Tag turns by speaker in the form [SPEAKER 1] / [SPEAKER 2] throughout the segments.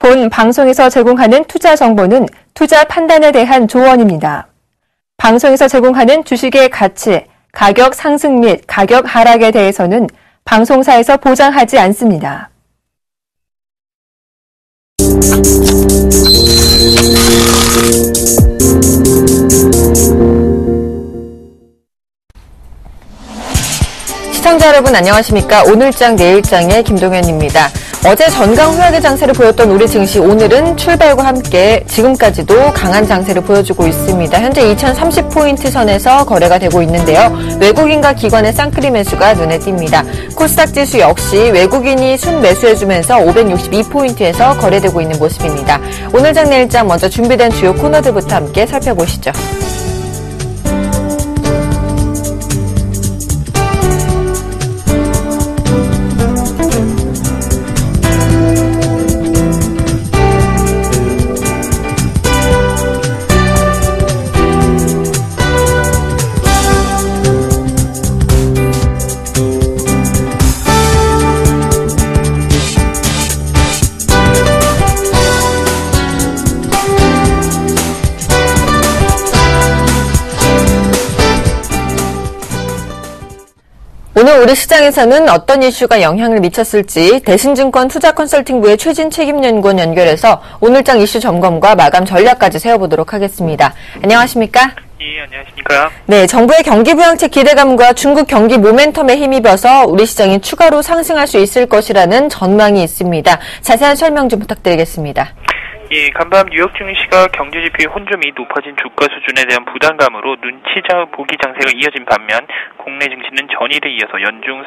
[SPEAKER 1] 본 방송에서 제공하는 투자 정보는 투자 판단에 대한 조언입니다. 방송에서 제공하는 주식의 가치, 가격 상승 및 가격 하락에 대해서는 방송사에서 보장하지 않습니다. 시청자 여러분 안녕하십니까? 오늘장 내일장의 김동현입니다. 어제 전강 후약의 장세를 보였던 우리 증시 오늘은 출발과 함께 지금까지도 강한 장세를 보여주고 있습니다. 현재 2030포인트 선에서 거래가 되고 있는데요. 외국인과 기관의 쌍끌이 매수가 눈에 띕니다. 코스닥 지수 역시 외국인이 순매수해주면서 562포인트에서 거래되고 있는 모습입니다. 오늘장 내일장 먼저 준비된 주요 코너들부터 함께 살펴보시죠. 오늘 우리 시장에서는 어떤 이슈가 영향을 미쳤을지 대신증권 투자컨설팅부의 최진 책임연구원 연결해서 오늘장 이슈 점검과 마감 전략까지 세워보도록 하겠습니다. 안녕하십니까?
[SPEAKER 2] 예, 안녕하십니까?
[SPEAKER 1] 네, 정부의 경기 부양책 기대감과 중국 경기 모멘텀에 힘입어서 우리 시장이 추가로 상승할 수 있을 것이라는 전망이 있습니다. 자세한 설명 좀 부탁드리겠습니다.
[SPEAKER 2] 예, 간밤 뉴욕 증시가 경제지표의 혼조미 높아진 주가 수준에 대한 부담감으로 눈치 보기 장세가 이어진 반면 국내 증시는 전일에 이어서 연중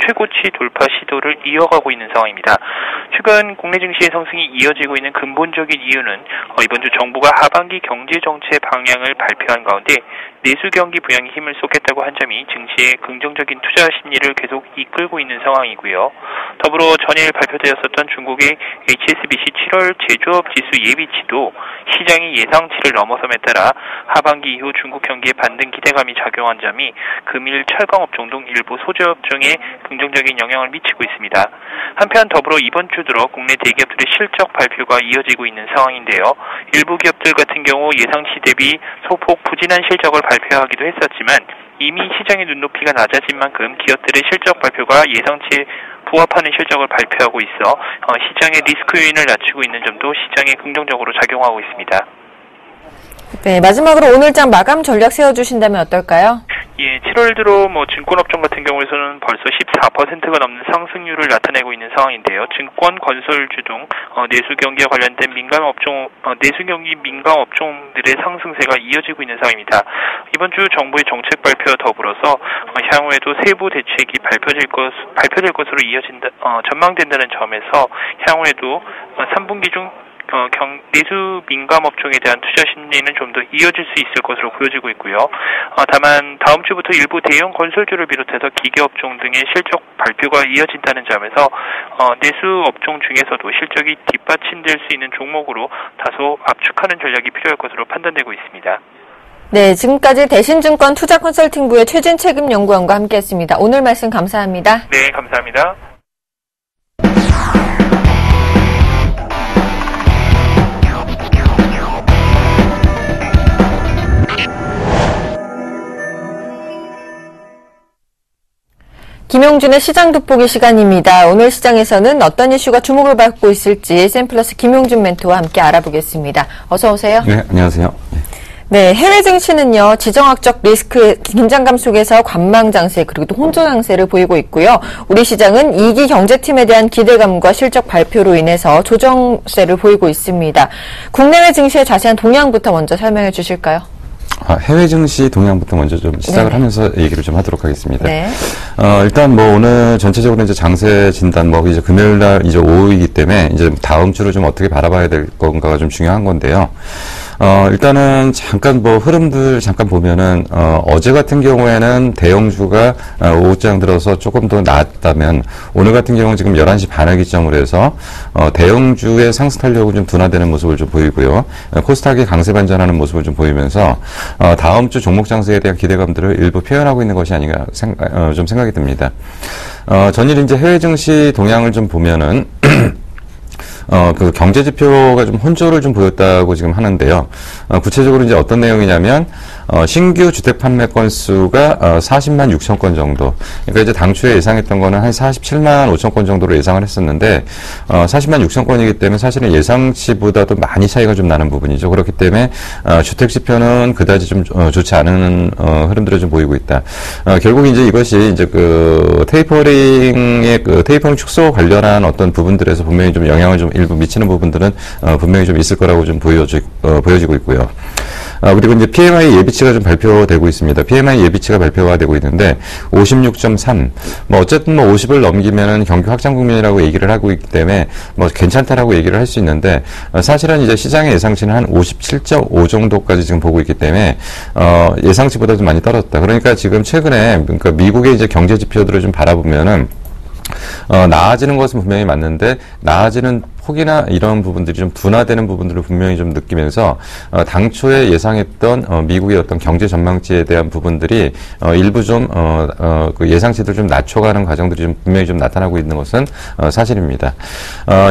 [SPEAKER 2] 최고치 돌파 시도를 이어가고 있는 상황입니다. 최근 국내 증시의 상승이 이어지고 있는 근본적인 이유는 이번 주 정부가 하반기 경제정책 방향을 발표한 가운데 내수 경기 부양에 힘을 쏟겠다고 한 점이 증시의 긍정적인 투자 심리를 계속 이끌고 있는 상황이고요. 더불어 전일 발표되었었던 중국의 HSBC 7월 제조업 지수 예비치도 시장의 예상치를 넘어섬에 따라 하반기 이후 중국 경기에 반등 기대감이 작용한 점이 금일 철강업종 등 일부 소재업종에 긍정적인 영향을 미치고 있습니다. 한편 더불어 이번 주 들어 국내 대기업들의 실적 발표가 이어지고 있는 상황인데요. 일부 기업들 같은 경우 예상치 대비 소폭 부진한 실적을 발표하기도 했었지만 이미 시장의 눈높이가 낮아진 만큼 기업들의 실적 발표가 예상치에 부합하는 실적을 발표하고 있어 시장의 리스크 요인을 낮추고 있는 점도 시장에 긍정적으로 작용하고 있습니다.
[SPEAKER 1] 네, 마지막으로 오늘장 마감 전략 세워주신다면 어떨까요?
[SPEAKER 2] 예, 7월 들어 증권업종 같은 경우에서는 벌써 14%가 넘는 상승률을 나타내고 있는 상황인데요. 증권, 건설주 등 내수 경기와 관련된 내수 경기 민감 업종들의 상승세가 이어지고 있는 상황입니다. 이번 주 정부의 정책 발표와 더불어서 향후에도 세부 대책이 발표될 것으로 전망된다는 점에서 향후에도 3분기 중 내수 민감 업종에 대한 투자 심리는 좀 더 이어질 수 있을 것으로 보여지고 있고요. 다만 다음 주부터 일부 대형 건설주를 비롯해서 기계 업종 등의 실적 발표가 이어진다는 점에서 내수 업종 중에서도 실적이 뒷받침될 수 있는 종목으로 다소 압축하는 전략이 필요할 것으로 판단되고 있습니다.
[SPEAKER 1] 네, 지금까지 대신증권 투자컨설팅부의 최진 책임연구원과 함께했습니다. 오늘 말씀 감사합니다.
[SPEAKER 2] 네, 감사합니다.
[SPEAKER 1] 김용준의 시장 돋보기 시간입니다. 오늘 시장에서는 어떤 이슈가 주목을 받고 있을지 샘플러스 김용준 멘토와 함께 알아보겠습니다. 어서 오세요.
[SPEAKER 3] 네, 안녕하세요.
[SPEAKER 1] 네, 해외 증시는요, 지정학적 리스크 긴장감 속에서 관망 장세 그리고 또 혼조 장세를 보이고 있고요. 우리 시장은 2기 경제팀에 대한 기대감과 실적 발표로 인해서 조정세를 보이고 있습니다. 국내외 증시의 자세한 동향부터 먼저 설명해 주실까요?
[SPEAKER 3] 해외 증시 동향부터 먼저 좀 시작을 하면서 얘기를 좀 하도록 하겠습니다.
[SPEAKER 1] 네.
[SPEAKER 3] 일단 오늘 전체적으로 이제 장세 진단 이제 금요일 날 이제 오후이기 때문에 이제 다음 주를 좀 어떻게 바라봐야 될 건가가 좀 중요한 건데요. 일단은 잠깐 흐름들 잠깐 보면은, 어제 같은 경우에는 대형주가 오후장 들어서 조금 더 나았다면, 오늘 같은 경우는 지금 11시 반을 기점으로 해서, 대형주의 상승 탄력은 좀 둔화되는 모습을 좀 보이고요. 코스닥이 강세 반전하는 모습을 좀 보이면서, 다음 주 종목 장세에 대한 기대감들을 일부 표현하고 있는 것이 아닌가 좀 생각이 듭니다. 전일 이제 해외 증시 동향을 좀 보면은, 그 경제 지표가 좀 혼조를 좀 보였다고 지금 하는데요. 구체적으로 이제 어떤 내용이냐면, 신규 주택 판매 건수가 40만 6천 건 정도. 그러니까 이제 당초에 예상했던 거는 한 47만 5천 건 정도로 예상을 했었는데, 40만 6천 건이기 때문에 사실은 예상치보다도 많이 차이가 좀 나는 부분이죠. 그렇기 때문에, 주택 지표는 그다지 좀 좋지 않은 흐름들을 좀 보이고 있다. 결국 이제 이것이 이제 그 테이퍼링의 그 테이퍼링 축소 관련한 어떤 부분들에서 분명히 좀 영향을 좀 일부 미치는 부분들은 분명히 좀 있을 거라고 좀 보여지고 있고요. 그리고 이제 PMI 예비치가 좀 발표되고 있습니다. PMI 예비치가 발표가 되고 있는데 56.3. 뭐 어쨌든 뭐 50을 넘기면은 경기 확장 국면이라고 얘기를 하고 있기 때문에 뭐 괜찮다라고 얘기를 할 수 있는데 사실은 이제 시장의 예상치는 한 57.5 정도까지 지금 보고 있기 때문에 예상치보다 좀 많이 떨어졌다. 그러니까 지금 최근에 그러니까 미국의 이제 경제 지표들을 좀 바라보면은 나아지는 것은 분명히 맞는데 나아지는 폭이나 이런 부분들이 좀 둔화되는 부분들을 분명히 좀 느끼면서 당초에 예상했던 미국의 어떤 경제 전망치에 대한 부분들이 일부 좀 그 예상치들 좀 낮춰가는 과정들이 좀 분명히 좀 나타나고 있는 것은 사실입니다.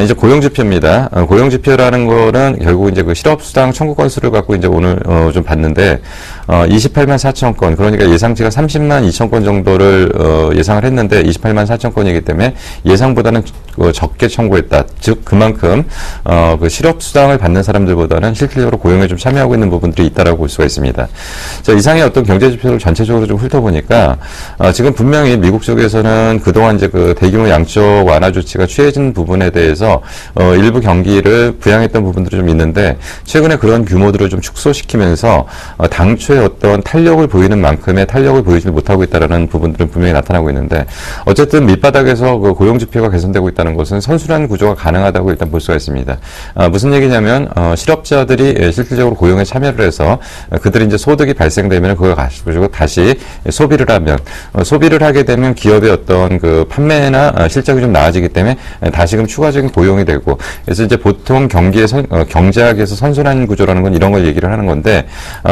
[SPEAKER 3] 이제 고용 지표입니다. 고용 지표라는 거는 결국 이제 그 실업수당 청구 건수를 갖고 이제 오늘 좀 봤는데 28만 4천 건, 그러니까 예상치가 30만 2천 건 정도를 예상을 했는데 28만 4천 건이기 때문에 예상보다는 적게 청구했다. 즉 그만큼 그 실업수당을 받는 사람들보다는 실질적으로 고용에 좀 참여하고 있는 부분들이 있다라고 볼 수가 있습니다. 자, 이상의 어떤 경제 지표를 전체적으로 좀 훑어보니까 지금 분명히 미국 쪽에서는 그동안 이제 그 대규모 양적 완화 조치가 취해진 부분에 대해서 일부 경기를 부양했던 부분들이 좀 있는데 최근에 그런 규모들을 좀 축소시키면서 당초에 어떤 탄력을 보이는 만큼의 탄력을 보이지 못하고 있다라는 부분들은 분명히 나타나고 있는데 어쨌든 밑바닥에서 그 고용 지표가 개선되고 있다는 것은 선순환 구조가 가능하다고 일단 볼 수가 있습니다. 무슨 얘기냐면 실업자들이 실질적으로 고용에 참여를 해서 그들이 이제 소득이 발생되면 그걸 가지고 다시 소비를 하면 소비를 하게 되면 기업의 어떤 그 판매나 실적이 좀 나아지기 때문에 다시금 추가적인 고용이 되고 그래서 이제 보통 경제학에서 선순환 구조라는 건 이런 걸 얘기를 하는 건데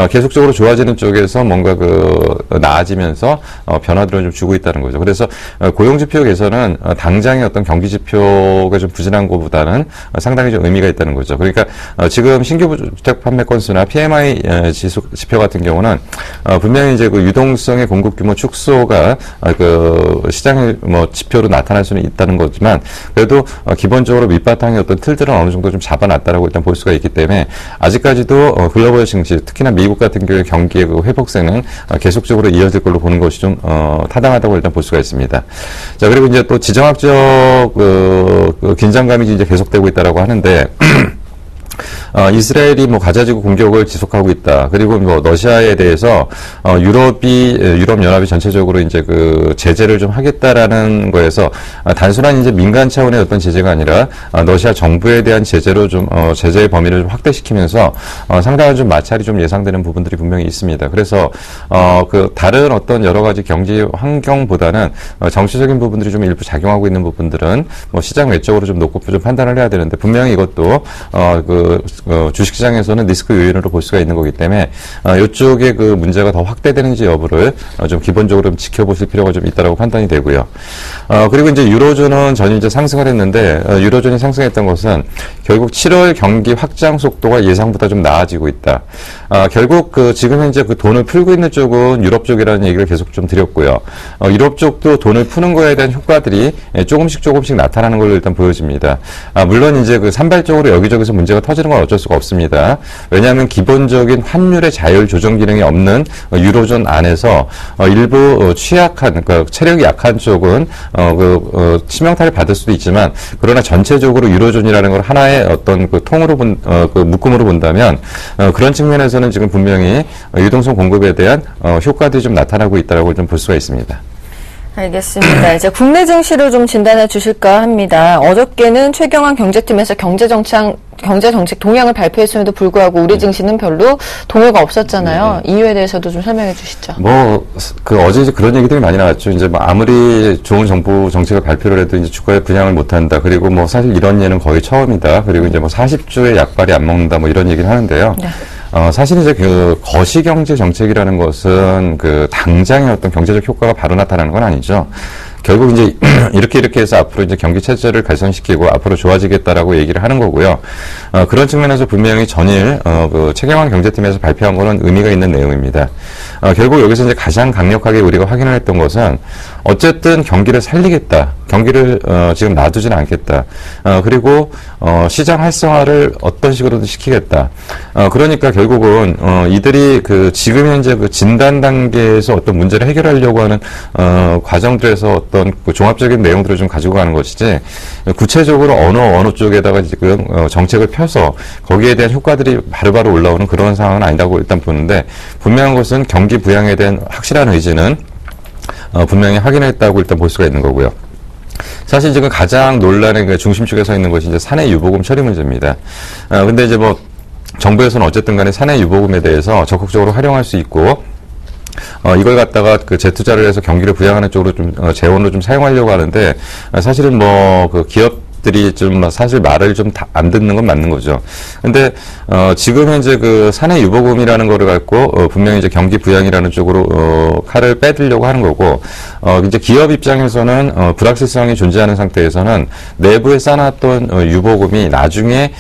[SPEAKER 3] 계속적으로 좋아지는 쪽에서 뭔가 그 나아지면서 변화들을 좀 주고 있다는 거죠. 그래서 고용 지표 개선은 당장의 어떤 경기 지표가 좀 부진한 것보다는 상당히 좀 의미가 있다는 거죠. 그러니까 지금 신규 주택 판매 건수나 PMI 지표 같은 경우는 분명히 이제 그 유동성의 공급 규모 축소가 그 시장의 뭐 지표로 나타날 수는 있다는 거지만 그래도 기본적으로 밑바탕의 어떤 틀들은 어느 정도 좀 잡아놨다라고 일단 볼 수가 있기 때문에 아직까지도 글로벌 증시 특히나 미국 같은 경우에 경기의 그 회복세는 계속적으로 이어질 걸로 보는 것이 좀 타당하다고 일단 볼 수가 있습니다. 자, 그리고 이제 또 지정학적 그 긴장감이 이제 계속되고 있다라고 하는데 이스라엘이 뭐 가자지구 공격을 지속하고 있다. 그리고 뭐 러시아에 대해서 유럽연합이 전체적으로 이제 그 제재를 좀 하겠다라는 거에서 단순한 이제 민간 차원의 어떤 제재가 아니라 러시아 정부에 대한 제재로 좀 제재의 범위를 좀 확대시키면서 상당한 좀 마찰이 좀 예상되는 부분들이 분명히 있습니다. 그래서 그 다른 어떤 여러 가지 경제 환경보다는 정치적인 부분들이 좀 일부 작용하고 있는 부분들은 뭐 시장 외적으로 좀 놓고 좀 판단을 해야 되는데 분명히 이것도 주식시장에서는 리스크 요인으로 볼 수가 있는 거기 때문에 이쪽에 그 문제가 더 확대되는지 여부를 좀 기본적으로 좀 지켜보실 필요가 좀 있다라고 판단이 되고요. 그리고 이제 유로존은 전일 이제 상승을 했는데 유로존이 상승했던 것은 결국 7월 경기 확장 속도가 예상보다 좀 나아지고 있다. 결국 그 지금 현재 그 돈을 풀고 있는 쪽은 유럽 쪽이라는 얘기를 계속 좀 드렸고요. 유럽 쪽도 돈을 푸는 거에 대한 효과들이 조금씩 나타나는 걸로 일단 보여집니다. 물론 이제 그 산발적으로 여기저기서 문제가 터지는 건 어쩔 수가 없습니다. 왜냐하면 기본적인 환율의 자율 조정 기능이 없는 유로존 안에서 일부 취약한, 그러니까 체력이 약한 쪽은 치명타를 받을 수도 있지만 그러나 전체적으로 유로존이라는 걸 하나의 어떤 그 통으로 그 묶음으로 본다면 그런 측면에서는 지금 분명히 유동성 공급에 대한 효과들이 좀 나타나고 있다고 좀 볼 수가 있습니다.
[SPEAKER 1] 알겠습니다. 이제 국내 증시를 좀 진단해 주실까 합니다. 어저께는 최경환 경제팀에서 경제정책 동향을 발표했음에도 불구하고 우리 증시는 별로 동요가 없었잖아요. 네. 이유에 대해서도 좀 설명해 주시죠.
[SPEAKER 3] 어제 이제 그런 얘기들이 많이 나왔죠. 이제 뭐 아무리 좋은 정부 정책을 발표를 해도 이제 주가에 분양을 못 한다. 그리고 뭐 사실 이런 예는 거의 처음이다. 그리고 이제 뭐 40조의 약발이 안 먹는다. 뭐 이런 얘기를 하는데요. 네. 사실 이제 그 거시경제 정책이라는 것은 그 당장의 어떤 경제적 효과가 바로 나타나는 건 아니죠. 결국 이제 이렇게 해서 앞으로 이제 경기 체제를 개선시키고 앞으로 좋아지겠다라고 얘기를 하는 거고요. 그런 측면에서 분명히 전일 그 최경환 경제팀에서 발표한 거는 의미가 있는 내용입니다. 결국 여기서 이제 가장 강력하게 우리가 확인을 했던 것은 어쨌든 경기를 살리겠다. 경기를 지금 놔두지는 않겠다. 그리고 시장 활성화를 어떤 식으로든 시키겠다. 그러니까 결국은 이들이 그 지금 현재 그 진단 단계에서 어떤 문제를 해결하려고 하는 과정들에서 어떤 그 종합적인 내용들을 좀 가지고 가는 것이지 구체적으로 어느 쪽에다가 지금 정책을 펴서 거기에 대한 효과들이 바로바로 올라오는 그런 상황은 아니라고 일단 보는데 분명한 것은 경기 부양에 대한 확실한 의지는 분명히 확인했다고 일단 볼 수가 있는 거고요. 사실 지금 가장 논란의 그 중심축에 서 있는 것이 이제 사내 유보금 처리 문제입니다. 근데 이제 뭐 정부에서는 어쨌든 간에 사내 유보금에 대해서 적극적으로 활용할 수 있고 이걸 갖다가 그 재투자를 해서 경기를 부양하는 쪽으로 좀 재원으로 좀 사용하려고 하는데 사실은 뭐 그 기업들이 좀 사실 말을 좀 안 듣는 건 맞는 거죠. 근데 지금 현재 그 사내 유보금이라는 거를 갖고 분명히 이제 경기 부양이라는 쪽으로 칼을 빼들려고 하는 거고 이제 기업 입장에서는 불확실성이 존재하는 상태에서는 내부에 쌓아놨던 유보금이 나중에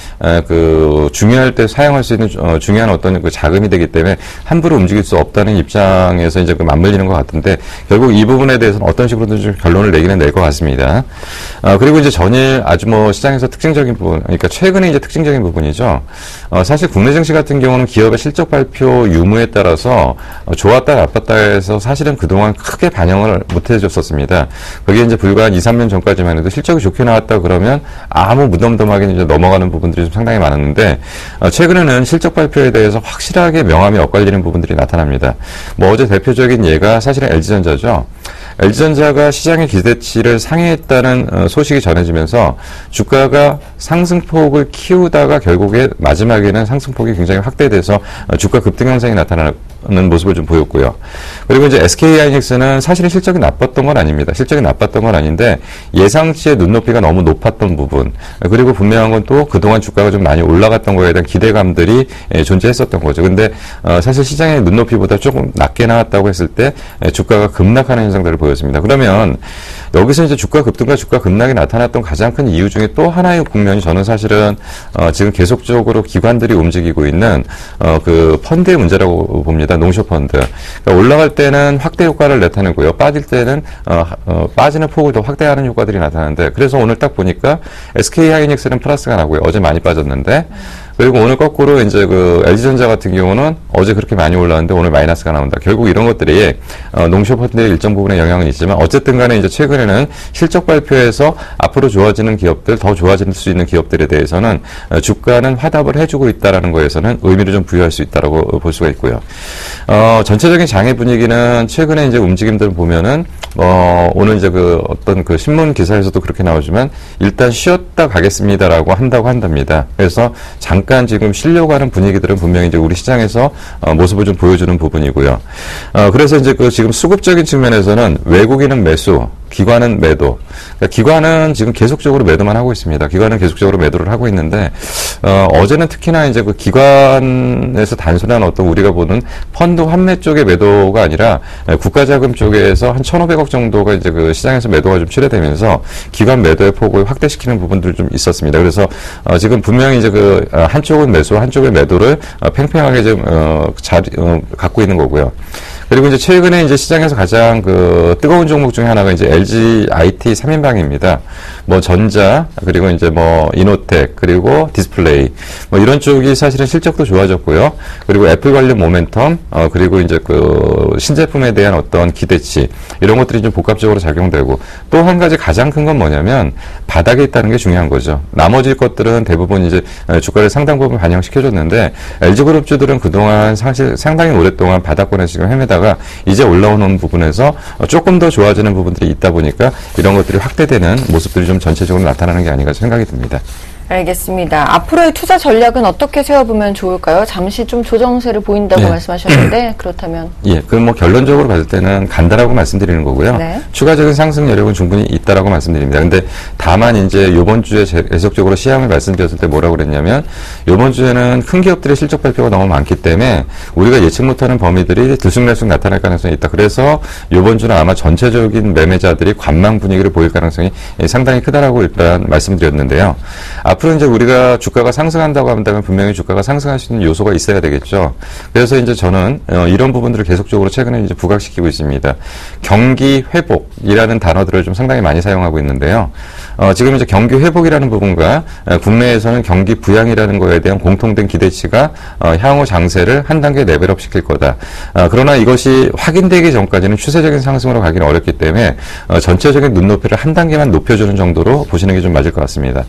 [SPEAKER 3] 그 중요할 때 사용할 수 있는 중요한 어떤 그 자금이 되기 때문에 함부로 움직일 수 없다는 입장에서 이제 그 맞물리는 것 같은데 결국 이 부분에 대해서는 어떤 식으로든 좀 결론을 내기는 낼 것 같습니다. 그리고 이제 전일 아주 뭐 시장에서 특징적인 부분, 그러니까 최근에 이제 특징적인 부분이죠. 사실 국내 증시 같은 경우는 기업의 실적 발표 유무에 따라서 좋았다 나빴다 해서 사실은 그동안 크게 반영을 못 해줬었습니다. 그게 이제 불과 한 2, 3년 전까지만 해도 실적이 좋게 나왔다 그러면 아무 무덤덤하게 이제 넘어가는 부분들이 좀 상당히 많았는데 최근에는 실적 발표에 대해서 확실하게 명암이 엇갈리는 부분들이 나타납니다. 뭐 어제 대표적인 예가 사실은 LG전자죠. LG전자가 시장의 기대치를 상회했다는 소식이 전해지면서 주가가 상승폭을 키우다가 결국에 마지막에는 상승폭이 굉장히 확대돼서 주가 급등 현상이 나타나는 모습을 좀 보였고요. 그리고 이제 SK하이닉스는 사실은 실적이 나빴던 건 아닙니다. 실적이 나빴던 건 아닌데 예상치의 눈높이가 너무 높았던 부분 그리고 분명한 건 또 그동안 주가가 좀 많이 올라갔던 거에 대한 기대감들이 존재했었던 거죠. 근데 사실 시장의 눈높이보다 조금 낮게 나왔다고 했을 때 주가가 급락하는 현상들을 보였습니다. 그러면 여기서 이제 주가 급등과 주가 급락이 나타났던 가장 큰 이유 중에 또 하나의 국면이 저는 사실은 지금 계속적으로 기관들이 움직이고 있는 그 펀드의 문제라고 봅니다. 농쇼 펀드. 그러니까 올라갈 때는 확대 효과를 나타내고요. 빠질 때는 빠지는 폭을 더 확대하는 효과들이 나타나는데 그래서 오늘 딱 보니까 SK하이닉스는 플러스가 나고요. 어제 많이 빠졌는데 그리고 오늘 거꾸로 이제 그 LG전자 같은 경우는 어제 그렇게 많이 올랐는데 오늘 마이너스가 나온다. 결국 이런 것들이 농쇼 펀드의 일정 부분에 영향은 있지만 어쨌든 간에 이제 최근에는 실적 발표에서 앞으로 좋아지는 기업들, 더 좋아질 수 있는 기업들에 대해서는 주가는 화답을 해주고 있다라는 거에서는 의미를 좀 부여할 수 있다라고 볼 수가 있고요. 전체적인 장의 분위기는 최근에 이제 움직임들을 보면은 오늘 이제 그 어떤 그 신문 기사에서도 그렇게 나오지만 일단 쉬었다 가겠습니다라고 한답니다. 그래서 잠깐 지금 쉬려고 하는 분위기들은 분명히 이제 우리 시장에서 모습을 좀 보여주는 부분이고요. 그래서 이제 그 지금 수급적인 측면에서는 외국인은 매수, 기관은 매도. 그러니까 기관은 지금 계속적으로 매도만 하고 있습니다. 기관은 계속적으로 매도를 하고 있는데 어제는 특히나 이제 그 기관에서 단순한 어떤 우리가 보는 펀드 환매 쪽의 매도가 아니라 국가자금 쪽에서 한 1,500억 정도가 이제 그 시장에서 매도가 좀 출회되면서 기관 매도의 폭을 확대시키는 부분들이 좀 있었습니다. 그래서 지금 분명히 이제 그 한쪽은 매수, 한쪽의 매도를 팽팽하게 좀 갖고 있는 거고요. 그리고 이제 최근에 이제 시장에서 가장 그 뜨거운 종목 중에 하나가 이제 LG IT 3인방입니다. 뭐 전자, 그리고 이제 뭐 이노텍, 그리고 디스플레이. 뭐 이런 쪽이 사실은 실적도 좋아졌고요. 그리고 애플 관련 모멘텀, 그리고 이제 그 신제품에 대한 어떤 기대치. 이런 것들이 좀 복합적으로 작용되고 또 한 가지 가장 큰 건 뭐냐면 바닥에 있다는 게 중요한 거죠. 나머지 것들은 대부분 이제 주가를 상당 부분 반영시켜줬는데 LG그룹주들은 그동안 사실 상당히 오랫동안 바닥권에 지금 헤매다가 이제 올라오는 부분에서 조금 더 좋아지는 부분들이 있다 보니까 이런 것들이 확대되는 모습들이 좀 전체적으로 나타나는 게 아닌가 생각이 듭니다.
[SPEAKER 1] 알겠습니다. 앞으로의 투자 전략은 어떻게 세워보면 좋을까요? 잠시 좀 조정세를 보인다고
[SPEAKER 3] 네.
[SPEAKER 1] 말씀하셨는데 그렇다면
[SPEAKER 3] 예, 그럼 뭐 결론적으로 봤을 때는 간다라고 말씀드리는 거고요.
[SPEAKER 1] 네.
[SPEAKER 3] 추가적인 상승 여력은 충분히 있다라고 말씀드립니다. 근데 다만 이제 요번 주에 계속적으로 시향을 말씀드렸을 때 뭐라고 그랬냐면 요번 주에는 큰 기업들의 실적 발표가 너무 많기 때문에 우리가 예측 못하는 범위들이 들쑥날쑥 나타날 가능성이 있다. 그래서 요번 주는 아마 전체적인 매매자들이 관망 분위기를 보일 가능성이 상당히 크다라고 일단 말씀드렸는데요. 앞으로 이제 우리가 주가가 상승한다고 한다면 분명히 주가가 상승할 수 있는 요소가 있어야 되겠죠. 그래서 이제 저는 이런 부분들을 계속적으로 최근에 이제 부각시키고 있습니다. 경기 회복이라는 단어들을 좀 상당히 많이 사용하고 있는데요. 지금 이제 경기 회복이라는 부분과 국내에서는 경기 부양이라는 거에 대한 공통된 기대치가 향후 장세를 한 단계 레벨업 시킬 거다. 그러나 이것이 확인되기 전까지는 추세적인 상승으로 가기는 어렵기 때문에 전체적인 눈높이를 한 단계만 높여주는 정도로 보시는 게 좀 맞을 것 같습니다.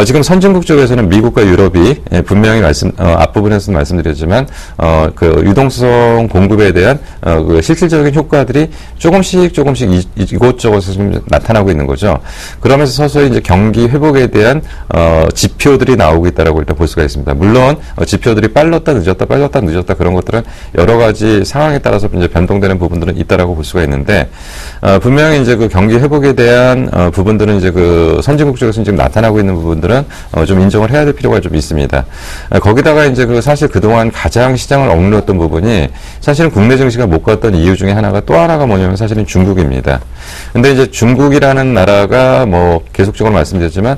[SPEAKER 3] 지금 선진국 쪽에서는 미국과 유럽이 분명히 앞부분에서도 말씀드렸지만 그 유동성 공급에 대한 그 실질적인 효과들이 조금씩 이곳저곳에서 좀 나타나고 있는 거죠. 그러면서 서서히 이제 경기 회복에 대한 지표들이 나오고 있다라고 일단 볼 수가 있습니다. 물론 지표들이 빨랐다 늦었다 그런 것들은 여러 가지 상황에 따라서 이제 변동되는 부분들은 있다라고 볼 수가 있는데 분명히 이제 그 경기 회복에 대한 부분들은 이제 그 선진국 쪽에서 지금 나타나고 있는 부분들은 좀 인정을 해야 될 필요가 좀 있습니다. 거기다가 이제 그 사실 그동안 가장 시장을 억눌렀던 부분이 사실은 국내 증시가 못 갔던 이유 중에 또 하나가 뭐냐면 사실은 중국입니다. 근데 이제 중국이라는 나라가 뭐 계속적으로 말씀드렸지만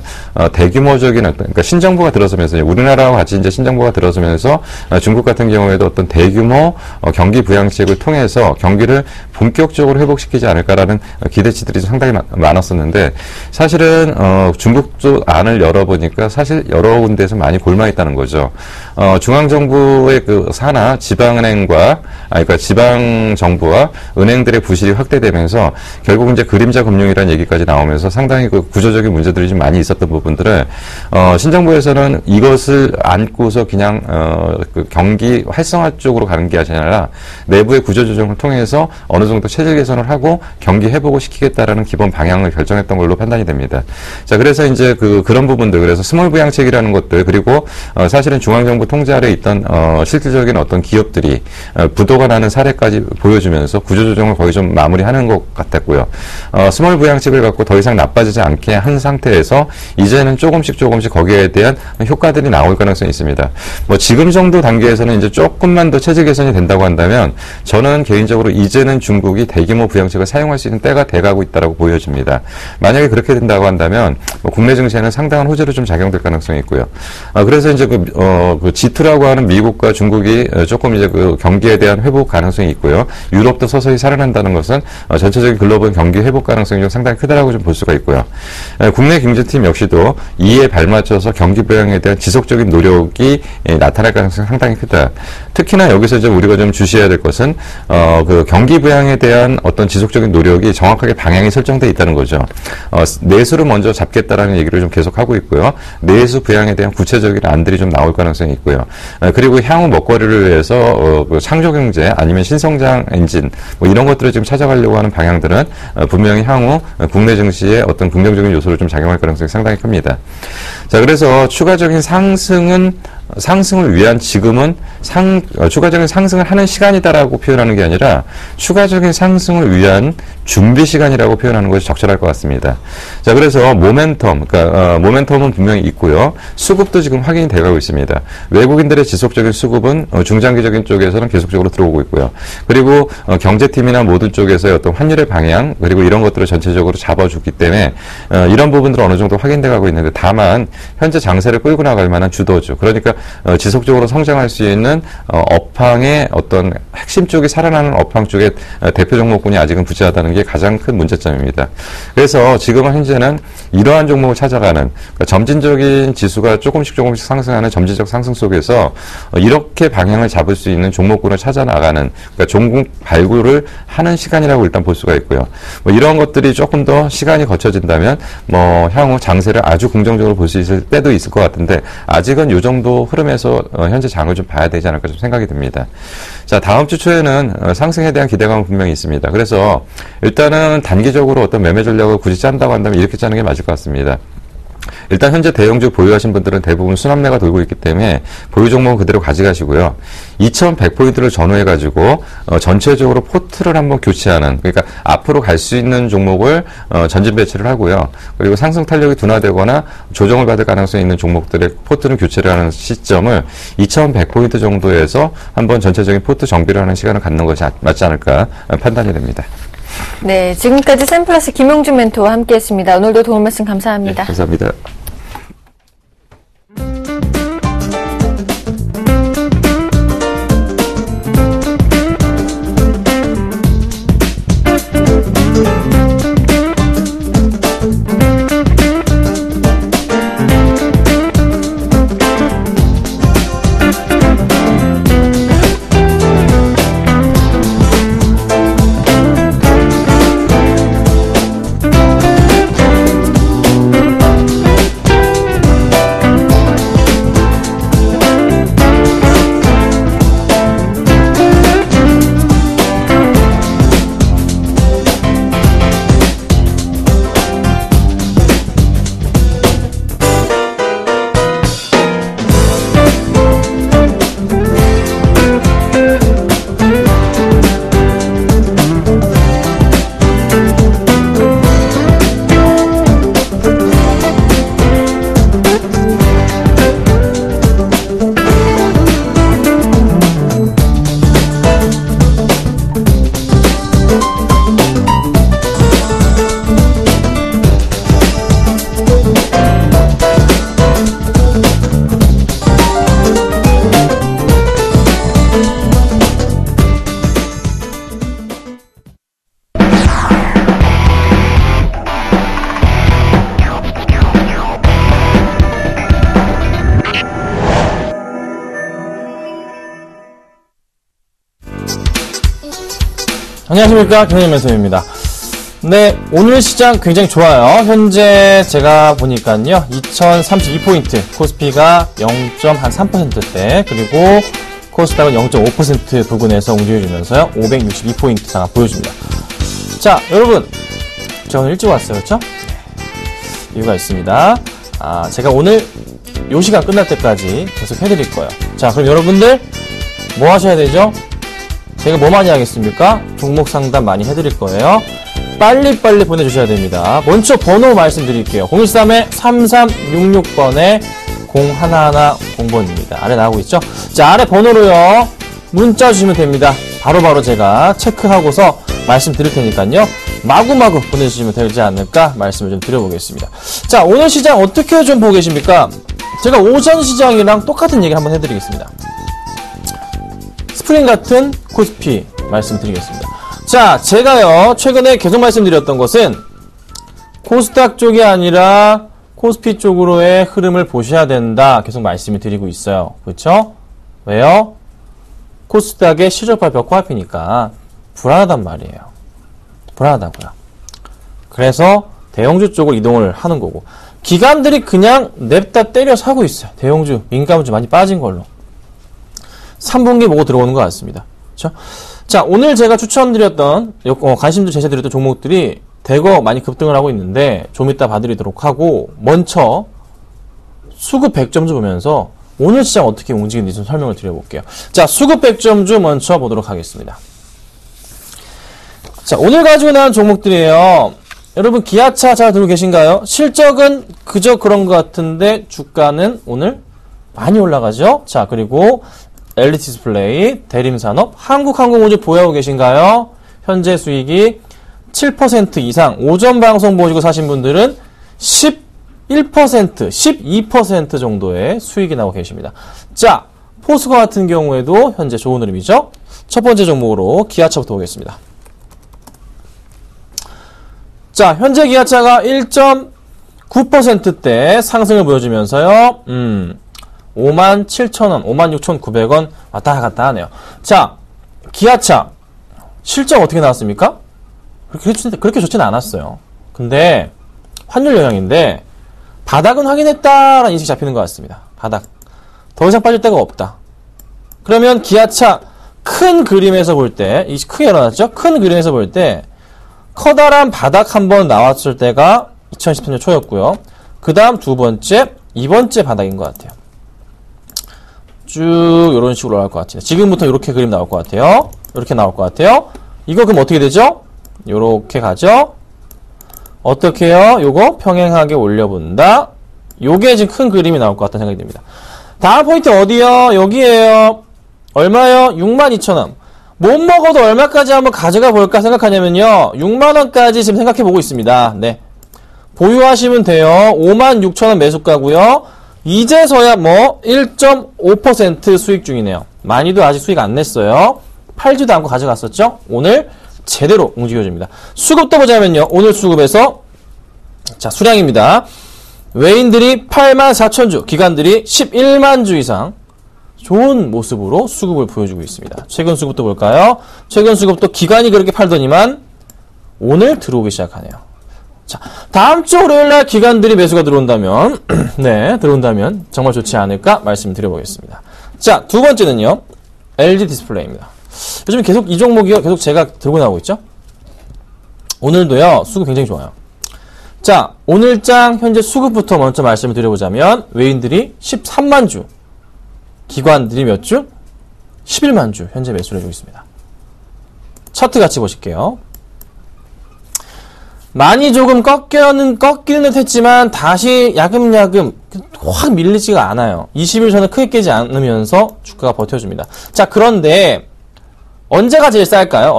[SPEAKER 3] 대규모적인 그러니까 신정부가 들어서면서 우리나라와 같이 이제 신정부가 들어서면서 중국 같은 경우에도 어떤 대규모 경기 부양책을 통해서 경기를 본격적으로 회복시키지 않을까라는 기대치들이 상당히 많았었는데 사실은 중국도 안을 열어보니까 사실 여러 군데에서 많이 골마 있다는 거죠. 중앙정부의 그 산하 지방은행과 그러니까 지방정부와 은행들의 부실이 확대되면서 결국 이제 그림자 금융이라는 얘기까지 나오면서 상당히 그 구조적인 문제들이 좀 많이 있었던 부분들을 신정부에서는 이것을 안고서 그냥 그 경기 활성화 쪽으로 가는 게 아니라 내부의 구조조정을 통해서 어느 정도 체질 개선을 하고 경기 회복을 시키겠다라는 기본 방향을 결정했던 걸로 판단이 됩니다. 자, 그래서 이제 그런 부분들, 그래서 스몰 부양책이라는 것들, 그리고 사실은 중앙정부 통제 아래 있던 실질적인 어떤 기업들이 부도가 나는 사례까지 보여주면서 구조조정을 거의 좀 마무리하는 것 같았고요. 스몰 부양책을 갖고 더 이상 나빠지지 않게 한 상태에서 이제는 조금씩 거기에 대한 효과들이 나올 가능성이 있습니다. 뭐 지금 정도 단계에서는 이제 조금만 더 체질 개선이 된다고 한다면 저는 개인적으로 이제는 중국이 대규모 부양책을 사용할 수 있는 때가 돼가고 있다라고 보여집니다. 만약에 그렇게 된다고 한다면 국내 증시에는 상당한 호재로 좀 작용될 가능성이 있고요. 그래서 이제 그 G2라고 하는 미국과 중국이 조금 이제 그 경기에 대한 회복 가능성이 있고요. 유럽도 서서히 살아난다는 것은 전체적인 글로벌 경기 회복 가능성이 좀 상당히 크다라고 좀 볼 수가 있고요. 국내 경제팀 역시도 이에 발맞춰서 경기 부양에 대한 지속적인 노력이 나타날 가능성이 상당히 크다. 특히나 여기서 이제 우리가 좀 주시해야 될 것은 그 경기 부양에 대한 어떤 지속적인 노력이 정확하게 방향이 설정돼 있다는 거죠. 내수를 먼저 잡겠다라는 얘기를 좀 계속하고 있고요. 내수 부양에 대한 구체적인 안들이 좀 나올 가능성이 있고요. 그리고 향후 먹거리를 위해서 창조 경제 아니면 신성장 엔진 뭐 이런 것들을 지금 찾아가려고 하는 방향들은 분명히 향후 국내 증시에 어떤 긍정적인 요소를 좀 작용할 가능성이 상당히 큽니다. 자, 그래서 추가적인 상승을 위한 지금은 추가적인 상승을 하는 시간이다라고 표현하는 게 아니라 추가적인 상승을 위한 준비 시간이라고 표현하는 것이 적절할 것 같습니다. 자, 그래서 모멘텀은 분명히 있고요. 수급도 지금 확인이 돼가고 있습니다. 외국인들의 지속적인 수급은 중장기적인 쪽에서는 계속적으로 들어오고 있고요. 그리고 경제팀이나 모든 쪽에서의 어떤 환율의 방향 그리고 이런 것들을 전체적으로 잡아주기 때문에 이런 부분들은 어느 정도 확인돼가고 있는데 다만 현재 장세를 끌고 나갈 만한 주도주 그러니까 지속적으로 성장할 수 있는 업황의 어떤 핵심 쪽이 살아나는 업황 쪽의 대표 종목군이 아직은 부재하다는 게 가장 큰 문제점입니다. 그래서 지금은 현재는 이러한 종목을 찾아가는 그러니까 점진적인 지수가 조금씩 상승하는 점진적 상승 속에서 이렇게 방향을 잡을 수 있는 종목군을 찾아 나가는 그러니까 종목 발굴을 하는 시간이라고 일단 볼 수가 있고요. 뭐 이런 것들이 조금 더 시간이 거쳐진다면 뭐 향후 장세를 아주 긍정적으로 볼 수 있을 때도 있을 것 같은데 아직은 이 정도 흐름에서 현재 장을 좀 봐야 되지 않을까 좀 생각이 듭니다. 자, 다음 주 초에는 상승에 대한 기대감은 분명히 있습니다. 그래서 일단은 단기적으로 어떤 매매 전략을 굳이 짠다고 한다면 이렇게 짜는 게 맞을 것 같습니다. 일단 현재 대형주 보유하신 분들은 대부분 순환매가 돌고 있기 때문에 보유 종목은 그대로 가져가시고요. 2100포인트를 전후해가지고 전체적으로 포트를 한번 교체하는, 그러니까 앞으로 갈 수 있는 종목을 전진 배치를 하고요. 그리고 상승 탄력이 둔화되거나 조정을 받을 가능성이 있는 종목들의 포트는 교체를 하는 시점을 2100포인트 정도에서 한번 전체적인 포트 정비를 하는 시간을 갖는 것이 맞지 않을까 판단이 됩니다.
[SPEAKER 1] 네, 지금까지 샘플러스 김용준 멘토와 함께했습니다. 오늘도 도움 말씀 감사합니다.
[SPEAKER 3] 네, 감사합니다.
[SPEAKER 4] 안녕하십니까, 경영 멘토입니다. 네, 오늘 시장 굉장히 좋아요. 현재 제가 보니까요, 2032포인트, 코스피가 0.3%대, 그리고 코스닥은 0.5% 부근에서 움직여주면서요, 562포인트 상황 보여줍니다. 자, 여러분, 저 오늘 일찍 왔어요, 그렇죠? 이유가 있습니다. 제가 오늘 요 시간 끝날 때까지 계속 해드릴 거예요. 자, 그럼 여러분들 뭐 하셔야 되죠? 제가 뭐 많이 하겠습니까? 종목 상담 많이 해드릴 거예요. 빨리빨리 보내주셔야 됩니다. 먼저 번호 말씀드릴게요. 013-3366번에 0110번입니다. 아래 나오고 있죠? 자, 아래 번호로요, 문자 주시면 됩니다. 바로바로 제가 체크하고서 말씀드릴 테니까요, 마구마구 보내주시면 되지 않을까 말씀을 좀 드려보겠습니다. 자, 오늘 시장 어떻게 좀 보고 계십니까? 제가 오전 시장이랑 똑같은 얘기 한번 해드리겠습니다. 스프링 같은 코스피 말씀드리겠습니다. 자, 제가요, 최근에 계속 말씀드렸던 것은 코스닥 쪽이 아니라 코스피 쪽으로의 흐름을 보셔야 된다. 계속 말씀을 드리고 있어요. 그렇죠? 왜요? 코스닥의 실적발표 코앞이니까 불안하단 말이에요. 불안하다고요. 그래서 대형주 쪽으로 이동을 하는 거고, 기관들이 그냥 냅다 때려 사고 있어요. 대형주, 민감주 많이 빠진 걸로. 3분기 보고 들어오는 것 같습니다. 그렇죠? 자, 오늘 제가 추천드렸던, 관심도 제시해드렸던 종목들이 대거 많이 급등을 하고 있는데, 좀 이따 봐드리도록 하고, 먼저 수급 100점주 보면서 오늘 시장 어떻게 움직이는지 좀 설명을 드려볼게요. 자, 수급 100점주 먼저 보도록 하겠습니다. 자, 오늘 가지고 나온 종목들이에요. 여러분, 기아차 잘 들고 계신가요? 실적은 그저 그런 것 같은데 주가는 오늘 많이 올라가죠? 자, 그리고 LG디스플레이, 대림산업, 한국항공우주 보유하고 계신가요? 현재 수익이 7% 이상, 오전 방송 보시고 사신 분들은 11%, 12% 정도의 수익이 나오고 계십니다. 자, 포스코 같은 경우에도 현재 좋은 흐름이죠? 첫 번째 종목으로 기아차부터 보겠습니다. 자, 현재 기아차가 1.9%대 상승을 보여주면서요, 57,000원, 56,900원 왔다 갔다 하네요. 자, 기아차 실적 어떻게 나왔습니까? 그렇게 좋지는 않았어요. 근데 환율 영향인데 바닥은 확인했다라는 인식이 잡히는 것 같습니다. 바닥. 더 이상 빠질 데가 없다. 그러면 기아차 큰 그림에서 볼 때, 크게 일어났죠? 큰 그림에서 볼 때 커다란 바닥 한번 나왔을 때가 2013년 초였고요. 그 다음 두 번째, 이번째 바닥인 것 같아요. 쭉 이런 식으로 나올 것 같아요. 지금부터 이렇게 그림 나올 것 같아요. 이렇게 나올 것 같아요. 이거 그럼 어떻게 되죠? 이렇게 가죠. 어떻게 해요? 요거 평행하게 올려본다. 요게 지금 큰 그림이 나올 것 같다는 생각이 듭니다. 다음 포인트 어디요? 여기에요. 얼마요? 62,000원. 못 먹어도 얼마까지 한번 가져가 볼까 생각하냐면요. 6만원까지 지금 생각해보고 있습니다. 네. 보유하시면 돼요. 56,000원 매수가고요. 이제서야 뭐 1.5% 수익 중이네요. 많이도 아직 수익 안 냈어요. 팔지도 않고 가져갔었죠. 오늘 제대로 움직여줍니다. 수급도 보자면요. 오늘 수급에서 자 수량입니다. 외인들이 84,000주, 기관들이 11만 주 이상 좋은 모습으로 수급을 보여주고 있습니다. 최근 수급도 볼까요? 최근 수급도 기관이 그렇게 팔더니만 오늘 들어오기 시작하네요. 자, 다음 주 월요일날 기관들이 매수가 들어온다면 네, 들어온다면 정말 좋지 않을까 말씀드려보겠습니다. 자, 두 번째는요. LG 디스플레이입니다. 요즘 계속 이 종목이요. 계속 제가 들고 나오고 있죠. 오늘도요. 수급 굉장히 좋아요. 자, 오늘장 현재 수급부터 먼저 말씀을 드려보자면 외인들이 13만 주, 기관들이 몇 주? 11만 주 현재 매수를 해주고 있습니다. 차트 같이 보실게요. 많이 조금 꺾이는 듯 했지만 다시 야금야금 확 밀리지가 않아요. 20일 전에 크게 깨지 않으면서 주가가 버텨줍니다. 자, 그런데 언제가 제일 쌀까요?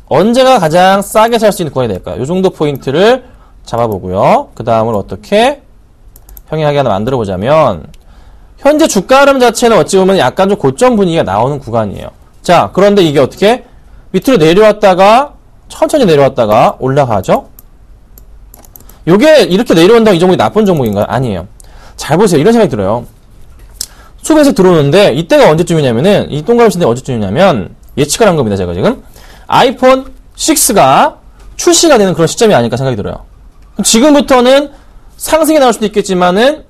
[SPEAKER 4] 언제가 가장 싸게 살 수 있는 구간이 될까요? 이 정도 포인트를 잡아보고요. 그 다음을 어떻게 평행하게 하나 만들어 보자면 현재 주가 흐름 자체는 어찌 보면 약간 좀 고점 분위기가 나오는 구간이에요. 자, 그런데 이게 어떻게 밑으로 내려왔다가 천천히 내려왔다가 올라가죠? 요게 이렇게 내려온다고 이 종목이 나쁜 종목인가요? 아니에요. 잘 보세요. 이런 생각이 들어요. 수급에서 들어오는데 이때가 언제쯤이냐면은 이 동그라미 언제쯤이냐면 예측을 한 겁니다. 제가 지금 아이폰 6가 출시가 되는 그런 시점이 아닐까 생각이 들어요. 지금부터는 상승이 나올 수도 있겠지만은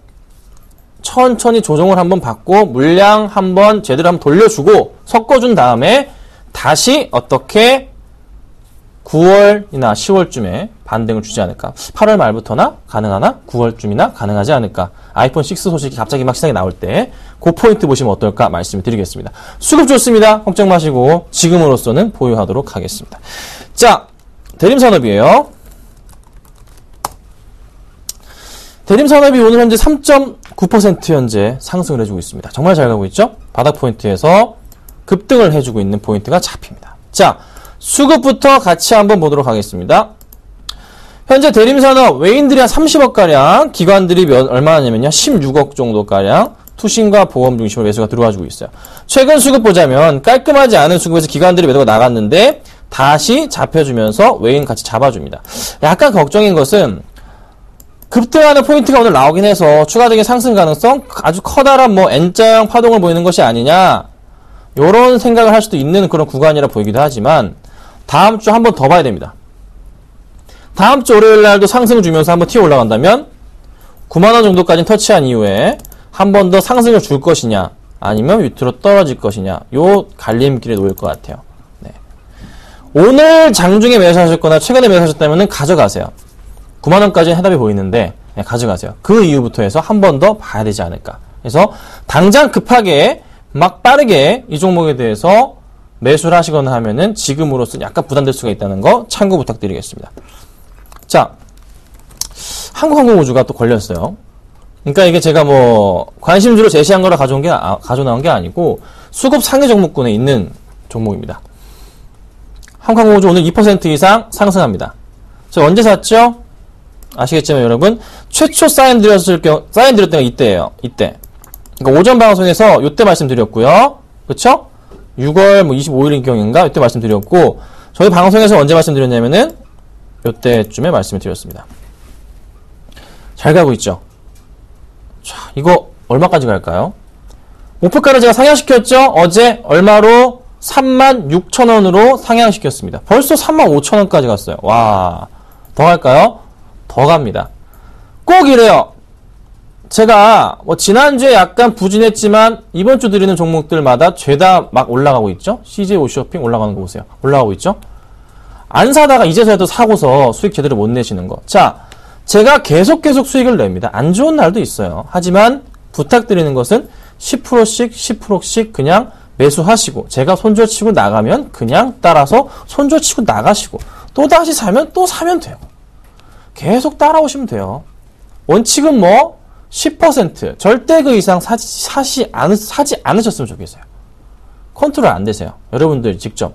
[SPEAKER 4] 천천히 조정을 한번 받고 물량 한번 제대로 한번 돌려주고 섞어준 다음에 다시 어떻게 9월이나 10월쯤에 반등을 주지 않을까. 8월 말부터나 가능하나 9월쯤이나 가능하지 않을까. 아이폰 6 소식이 갑자기 막 시장에 나올 때 그 포인트 보시면 어떨까 말씀을 드리겠습니다. 수급 좋습니다. 걱정 마시고 지금으로서는 보유하도록 하겠습니다. 자, 대림산업이에요. 대림산업이 오늘 현재 3.9% 현재 상승을 해주고 있습니다. 정말 잘 가고 있죠? 바닥 포인트에서 급등을 해주고 있는 포인트가 잡힙니다. 자, 수급부터 같이 한번 보도록 하겠습니다. 현재 대림산업 외인들이 한 30억가량, 기관들이 얼마냐면요. 16억 정도가량 투신과 보험 중심으로 매수가 들어와주고 있어요. 최근 수급 보자면 깔끔하지 않은 수급에서 기관들이 매도가 나갔는데 다시 잡혀주면서 외인 같이 잡아줍니다. 약간 걱정인 것은 급등하는 포인트가 오늘 나오긴 해서 추가적인 상승 가능성 아주 커다란 뭐 N자형 파동을 보이는 것이 아니냐 요런 생각을 할 수도 있는 그런 구간이라 보이기도 하지만 다음 주 한 번 더 봐야 됩니다. 다음 주 월요일 날도 상승을 주면서 한번 튀어 올라간다면 9만원 정도까지 터치한 이후에 한 번 더 상승을 줄 것이냐 아니면 밑으로 떨어질 것이냐 요 갈림길에 놓일 것 같아요. 네. 오늘 장중에 매수하셨거나 최근에 매수하셨다면 가져가세요. 9만원까지는 해답이 보이는데 네, 가져가세요. 그 이후부터 해서 한 번 더 봐야 되지 않을까. 그래서 당장 급하게 막 빠르게 이 종목에 대해서 매수를 하시거나 하면은 지금으로서는 약간 부담될 수가 있다는 거 참고 부탁드리겠습니다. 자, 한국항공우주가 또 걸렸어요. 그러니까 이게 제가 뭐 관심주로 제시한 거라 가져나온 게 아니고 수급 상위 종목군에 있는 종목입니다. 한국항공우주 오늘 2% 이상 상승합니다. 저 언제 샀죠? 아시겠지만 여러분 최초 사인 드렸을 때가 이때예요. 이때. 그러니까 오전 방송에서 이때 말씀드렸고요. 그쵸? 6월 25일인 경인가 이때 말씀드렸고 저희 방송에서 언제 말씀드렸냐면은 이때쯤에 말씀을 드렸습니다. 잘 가고 있죠? 자, 이거 얼마까지 갈까요? 목표가를 제가 상향시켰죠? 어제 얼마로? 36,000원으로 상향시켰습니다. 벌써 35,000원까지 갔어요. 와, 더 갈까요? 더 갑니다. 꼭 이래요. 제가 뭐 지난주에 약간 부진했지만 이번 주 드리는 종목들마다 죄다 막 올라가고 있죠? CJ 오쇼핑 올라가는 거 보세요. 올라가고 있죠? 안 사다가 이제서야 또 사고서 수익 제대로 못 내시는 거. 자, 제가 계속 수익을 냅니다. 안 좋은 날도 있어요. 하지만 부탁드리는 것은 10%씩 10%씩 그냥 매수하시고 제가 손절치고 나가면 그냥 따라서 손절치고 나가시고 또다시 사면 또 사면 돼요. 계속 따라오시면 돼요. 원칙은 뭐 10% 절대 그 이상 사지 않으셨으면 좋겠어요. 컨트롤 안 되세요. 여러분들 직접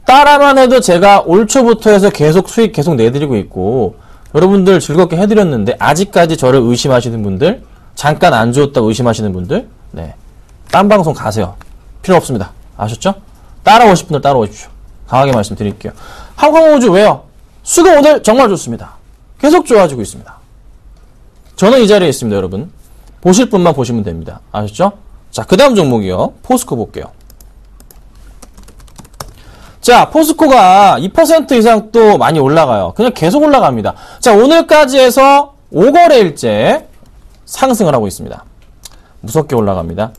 [SPEAKER 4] 따라만 해도 제가 올 초부터 해서 계속 수익 계속 내드리고 있고 여러분들 즐겁게 해드렸는데 아직까지 저를 의심하시는 분들 잠깐 안 좋았다고 의심하시는 분들 네, 딴 방송 가세요. 필요 없습니다. 아셨죠? 따라오실 분들 따라오십시오. 강하게 말씀드릴게요. 항공우주 왜요? 수급 오늘 정말 좋습니다. 계속 좋아지고 있습니다. 저는 이 자리에 있습니다. 여러분 보실 분만 보시면 됩니다. 아셨죠? 자, 그 다음 종목이요. 포스코 볼게요. 자, 포스코가 2% 이상 또 많이 올라가요. 그냥 계속 올라갑니다. 자, 오늘까지 해서 5거래일째 상승을 하고 있습니다. 무섭게 올라갑니다.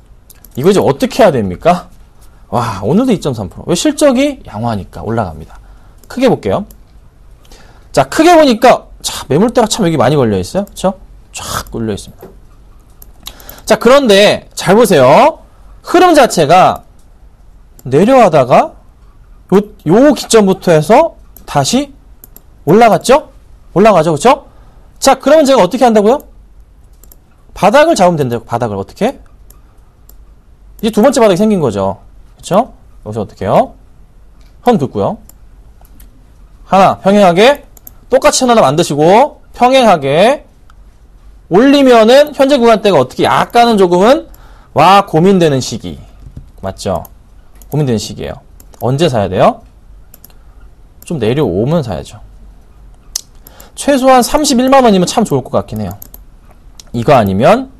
[SPEAKER 4] 이거 이제 어떻게 해야 됩니까? 와, 오늘도 2.3%. 왜 실적이 양호하니까 올라갑니다. 크게 볼게요. 자, 크게 보니까, 자, 매물대가 참 여기 많이 걸려 있어요. 그쵸? 쫙 걸려 있습니다. 자, 그런데, 잘 보세요. 흐름 자체가 내려가다가, 요 기점부터 해서 다시 올라갔죠? 올라가죠, 그쵸? 자, 그러면 제가 어떻게 한다고요? 바닥을 잡으면 된다고, 바닥을 어떻게? 이제 두 번째 바닥이 생긴 거죠. 그쵸? 여기서 어떻게 해요? 선 긋고요. 하나, 평행하게, 똑같이 선 하나 만드시고, 평행하게, 올리면은, 현재 구간대가 어떻게, 약간은 조금은, 와, 고민되는 시기. 맞죠? 고민되는 시기예요. 언제 사야 돼요? 좀 내려오면 사야죠. 최소한 31만원이면 참 좋을 것 같긴 해요. 이거 아니면,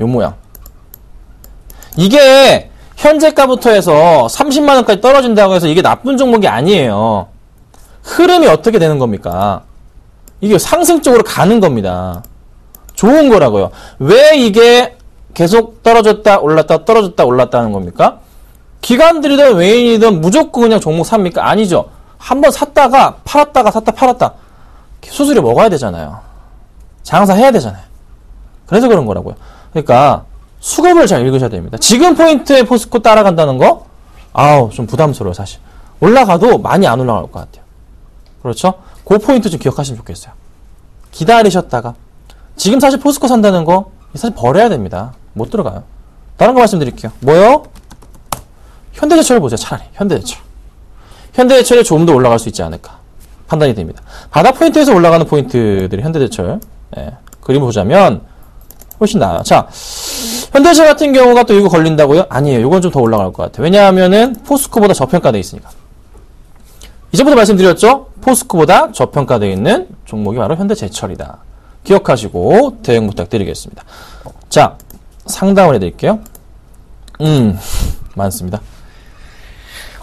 [SPEAKER 4] 요 모양. 이게, 현재가부터 해서 30만원까지 떨어진다고 해서 이게 나쁜 종목이 아니에요. 흐름이 어떻게 되는 겁니까? 이게 상승적으로 가는 겁니다. 좋은 거라고요. 왜 이게 계속 떨어졌다 올랐다 떨어졌다 올랐다 하는 겁니까? 기관들이든 외인이든 무조건 그냥 종목 삽니까? 아니죠. 한번 샀다가 팔았다가 샀다 팔았다. 수수료 먹어야 되잖아요. 장사해야 되잖아요. 그래서 그런 거라고요. 그러니까 수급을 잘 읽으셔야 됩니다. 지금 포인트에 포스코 따라간다는 거? 아우, 좀 부담스러워요, 사실. 올라가도 많이 안 올라갈 것 같아요. 그렇죠? 그 포인트 좀 기억하시면 좋겠어요. 기다리셨다가. 지금 사실 포스코 산다는 거, 사실 버려야 됩니다. 못 들어가요. 다른 거 말씀드릴게요. 뭐요? 현대제철을 보세요, 차라리. 현대제철. 현대제철이 조금 더 올라갈 수 있지 않을까. 판단이 됩니다. 바닥 포인트에서 올라가는 포인트들이 현대제철. 예, 그림을 보자면, 훨씬 나아요. 자, 현대제철 같은 경우가 또 이거 걸린다고요? 아니에요. 이건 좀 더 올라갈 것 같아요. 왜냐하면은 포스코보다 저평가되어 있으니까. 이전부터 말씀드렸죠? 포스코보다 저평가되어 있는 종목이 바로 현대제철이다. 기억하시고 대응 부탁드리겠습니다. 자, 상담을 해드릴게요. 많습니다.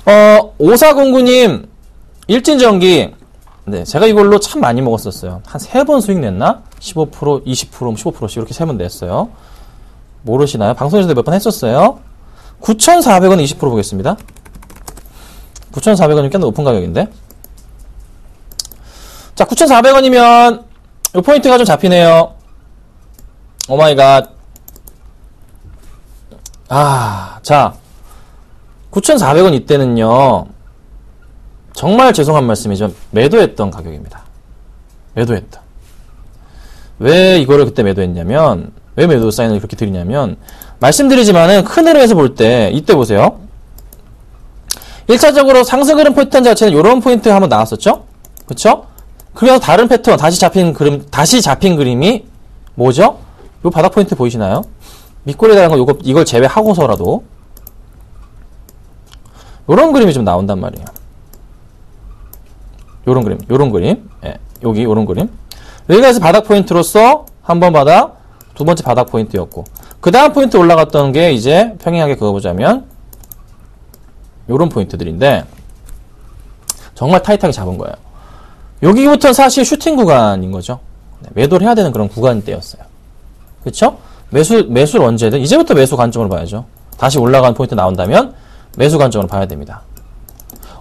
[SPEAKER 4] 5409님, 일진전기. 네, 제가 이걸로 참 많이 먹었었어요. 한 3번 수익 냈나? 15%, 20%, 15%씩 이렇게 3번 냈어요. 모르시나요? 방송에서도 몇 번 했었어요. 9,400원 20% 보겠습니다. 9,400원이면 꽤 높은 가격인데. 자, 9,400원이면 이 포인트가 좀 잡히네요. 오마이갓. 자, 9,400원 이때는요. 정말 죄송한 말씀이지만 매도했던 가격입니다. 매도했다. 왜 이거를 그때 매도했냐면, 왜 매도 사인을 그렇게 드리냐면, 말씀드리지만은 큰 흐름에서 볼 때 이때 보세요. 1차적으로 상승 흐름 포인트 자체는 이런 포인트가 한번 나왔었죠? 그쵸? 그래서 다른 패턴, 다시 잡힌 그림이 뭐죠? 요 바닥 포인트 보이시나요? 밑꼬리에 달한 거 이걸 제외하고서라도 요런 그림이 좀 나온단 말이에요. 요런 그림. 예, 여기 요런 그림. 여기가 바닥 포인트로서 한 번 바닥, 두 번째 바닥 포인트였고, 그 다음 포인트 올라갔던 게 이제 평행하게 그어보자면 요런 포인트들인데 정말 타이트하게 잡은 거예요. 여기부터는 사실 슈팅 구간인 거죠. 매도를 해야 되는 그런 구간대였어요. 그쵸? 매수를 언제든 이제부터 매수 관점으로 봐야죠. 다시 올라간 포인트 나온다면 매수 관점으로 봐야 됩니다.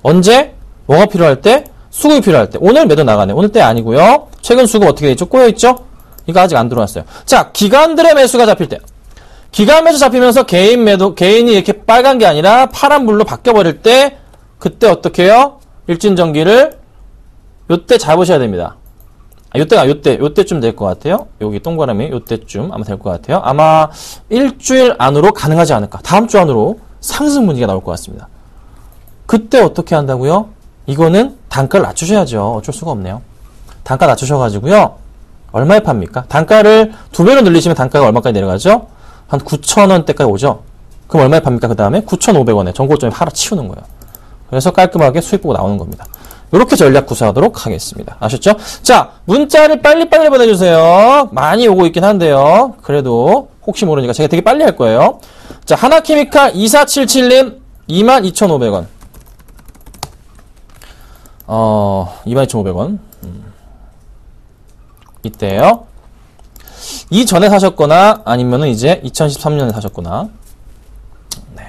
[SPEAKER 4] 언제? 뭐가 필요할 때? 수급이 필요할 때. 오늘 매도 나가네. 오늘 때 아니고요. 최근 수급 어떻게 되죠? 꼬여있죠? 이거 아직 안 들어왔어요. 자, 기관들의 매수가 잡힐 때. 기관 매수 잡히면서 개인이 이렇게 빨간 게 아니라 파란불로 바뀌어버릴 때, 그때 어떻게 해요? 일진전기를 요때 잡으셔야 됩니다. 요때쯤 될 것 같아요. 여기 동그라미 요때쯤 아마 될 것 같아요. 아마 일주일 안으로 가능하지 않을까. 다음 주 안으로 상승 분위기가 나올 것 같습니다. 그때 어떻게 한다고요? 이거는 단가를 낮추셔야죠. 어쩔 수가 없네요. 단가 낮추셔가지고요. 얼마에 팝니까? 단가를 2배로 늘리시면 단가가 얼마까지 내려가죠? 한 9,000원대까지 오죠? 그럼 얼마에 팝니까? 그 다음에 9,500원에 전고점에 팔아 치우는 거예요. 그래서 깔끔하게 수익 보고 나오는 겁니다. 이렇게 전략 구사하도록 하겠습니다. 아셨죠? 자, 문자를 빨리빨리 보내주세요. 많이 오고 있긴 한데요. 그래도 혹시 모르니까 제가 되게 빨리 할 거예요. 자, 하나케미칼 2477님 22,500원. 22,500원. 이때요. 이전에 사셨거나 아니면은 이제 2013년에 사셨거나. 네.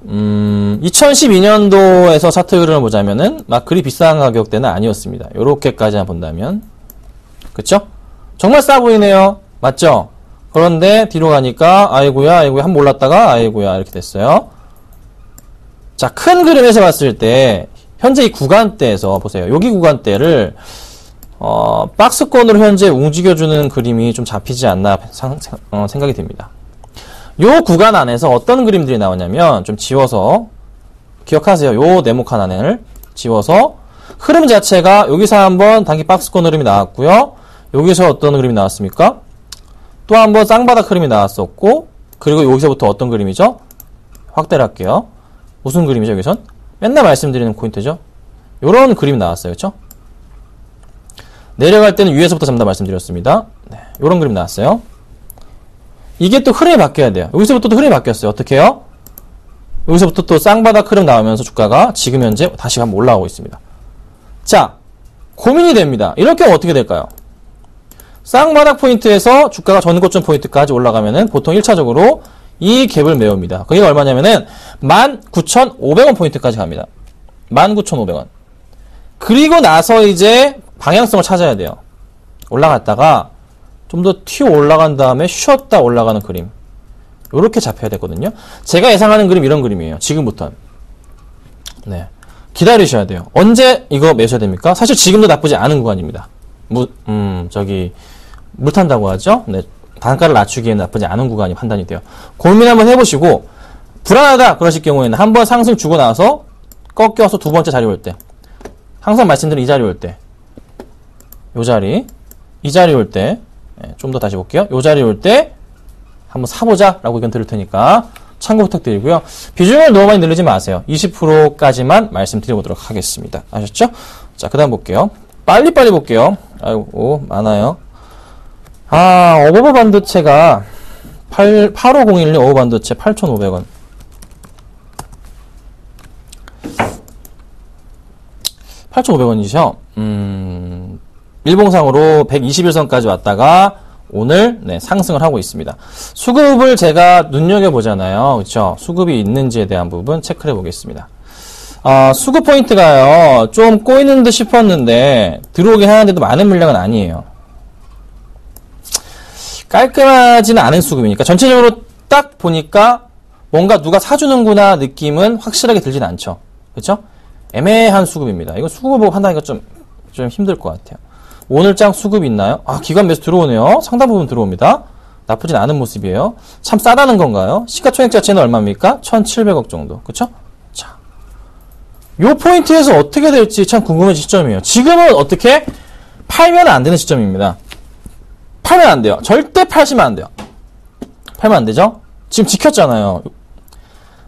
[SPEAKER 4] 2012년도에서 차트 흐름을 보자면은 막 그리 비싼 가격대는 아니었습니다. 요렇게까지만 본다면. 그쵸? 정말 싸 보이네요. 맞죠? 그런데 뒤로 가니까 아이고야 한번 올랐다가 아이고야 이렇게 됐어요. 자, 큰 그림에서 봤을 때 현재 이 구간대에서 보세요. 여기 구간대를 박스권으로 현재 움직여주는 그림이 좀 잡히지 않나 생각이 듭니다. 요 구간 안에서 어떤 그림들이 나오냐면 좀 지워서 기억하세요. 요 네모 하나를 지워서 흐름 자체가 여기서 한번 단기 박스권 흐름이 나왔고요. 여기서 어떤 흐름이 나왔습니까? 또 한번 쌍바닥 흐름이 나왔었고, 그리고 여기서부터 어떤 그림이죠? 확대를 할게요. 무슨 그림이죠, 여기선? 맨날 말씀드리는 포인트죠? 요런 그림이 나왔어요. 그쵸? 내려갈 때는 위에서부터 잡는다 말씀드렸습니다. 네, 요런 그림 나왔어요. 이게 또 흐름이 바뀌어야 돼요. 여기서부터 또 흐름이 바뀌었어요. 어떻게 해요? 여기서부터 또 쌍바닥 흐름 나오면서 주가가 지금 현재 다시 한번 올라오고 있습니다. 자, 고민이 됩니다. 이렇게 하면 어떻게 될까요? 쌍바닥 포인트에서 주가가 전고점 포인트까지 올라가면은 보통 1차적으로 이 갭을 메웁니다. 그게 얼마냐면은 19,500원 포인트까지 갑니다. 19,500원. 그리고 나서 이제 방향성을 찾아야 돼요. 올라갔다가 좀 더 튀어 올라간 다음에 쉬었다 올라가는 그림. 요렇게 잡혀야 되거든요. 제가 예상하는 그림 이런 그림이에요. 지금부터. 네. 기다리셔야 돼요. 언제 이거 매셔야 됩니까? 사실 지금도 나쁘지 않은 구간입니다. 물 탄다고 하죠? 네. 단가를 낮추기에는 나쁘지 않은 구간이 판단이 돼요. 고민 한번 해보시고, 불안하다 그러실 경우에는 한번 상승 주고 나서 꺾여서 두 번째 자리 올 때, 항상 말씀드린 이 자리 올 때, 요 자리, 이 자리 올 때, 좀 더 다시 볼게요. 요 자리 올 때 한번 사보자 라고 의견 드릴 테니까 참고 부탁드리고요. 비중을 너무 많이 늘리지 마세요. 20%까지만 말씀드려보도록 하겠습니다. 아셨죠? 자, 그 다음 볼게요. 빨리빨리 볼게요. 아이고, 많아요. 어버버 반도체가 8501님 어버버 반도체 8,500원. 8,500원이죠. 일봉상으로 121선까지 왔다가 오늘 상승을 하고 있습니다. 수급을 제가 눈여겨보잖아요. 그렇죠? 수급이 있는지에 대한 부분 체크를 해보겠습니다. 수급 포인트가요. 좀 꼬이는 듯 싶었는데 들어오긴 하는데도 많은 물량은 아니에요. 깔끔하지는 않은 수급이니까 전체적으로 딱 보니까 뭔가 누가 사주는구나 느낌은 확실하게 들진 않죠. 그렇죠? 애매한 수급입니다. 이거 수급을 보고 판단하기가 좀 힘들 것 같아요. 오늘장 수급이 있나요? 기관 매수 들어오네요. 상당 부분 들어옵니다. 나쁘진 않은 모습이에요. 참 싸다는 건가요? 시가총액 자체는 얼마입니까? 1,700억 정도. 그쵸? 자, 요 포인트에서 어떻게 될지 참 궁금해진 시점이에요. 지금은 어떻게? 팔면 안 되는 시점입니다. 팔면 안 돼요. 절대 팔시면 안 돼요. 팔면 안 되죠? 지금 지켰잖아요.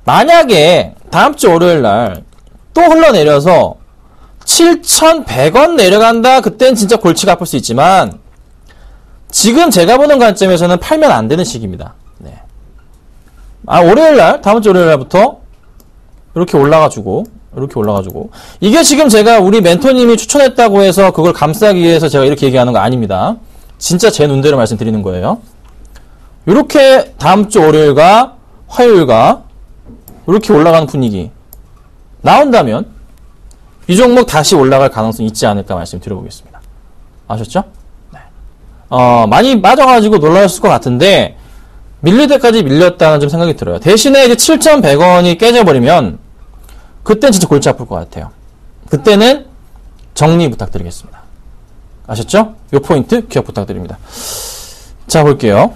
[SPEAKER 4] 만약에 다음 주 월요일 날 또 흘러내려서 7,100원 내려간다. 그땐 진짜 골치가 아플 수 있지만 지금 제가 보는 관점에서는 팔면 안 되는 시기입니다. 네. 월요일날, 다음 주 월요일날부터 이렇게 올라가지고 이게 지금 제가 우리 멘토님이 추천했다고 해서 그걸 감싸기 위해서 제가 이렇게 얘기하는 거 아닙니다. 진짜 제 눈대로 말씀드리는 거예요. 이렇게 다음 주 월요일과 화요일과 이렇게 올라가는 분위기 나온다면 이 종목 다시 올라갈 가능성이 있지 않을까 말씀드려보겠습니다. 아셨죠? 네. 많이 빠져가지고 놀라셨을 것 같은데, 밀릴 때까지 밀렸다는 좀 생각이 들어요. 대신에 이제 7,100원이 깨져버리면, 그땐 진짜 골치 아플 것 같아요. 그때는 정리 부탁드리겠습니다. 아셨죠? 요 포인트 기억 부탁드립니다. 자, 볼게요.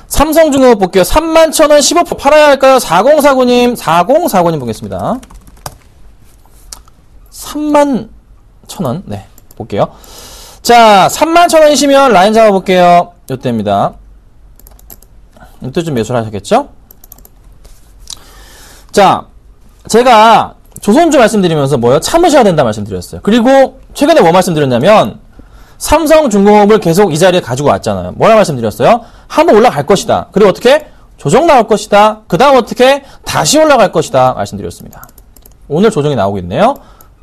[SPEAKER 4] 삼성중공업 볼게요. 31,000원 15% 팔아야 할까요? 4049님 보겠습니다. 31,000원. 네, 볼게요. 자, 31,000원이시면 라인 잡아볼게요. 요때입니다. 이때 좀 매수를 하셨겠죠? 자, 제가 조선주 말씀드리면서 뭐요? 참으셔야 된다 말씀드렸어요. 그리고 최근에 뭐 말씀드렸냐면 삼성중공업을 계속 이 자리에 가지고 왔잖아요. 뭐라 말씀드렸어요? 한번 올라갈 것이다. 그리고 어떻게? 조정 나올 것이다. 그 다음 어떻게? 다시 올라갈 것이다 말씀드렸습니다. 오늘 조정이 나오고 있네요.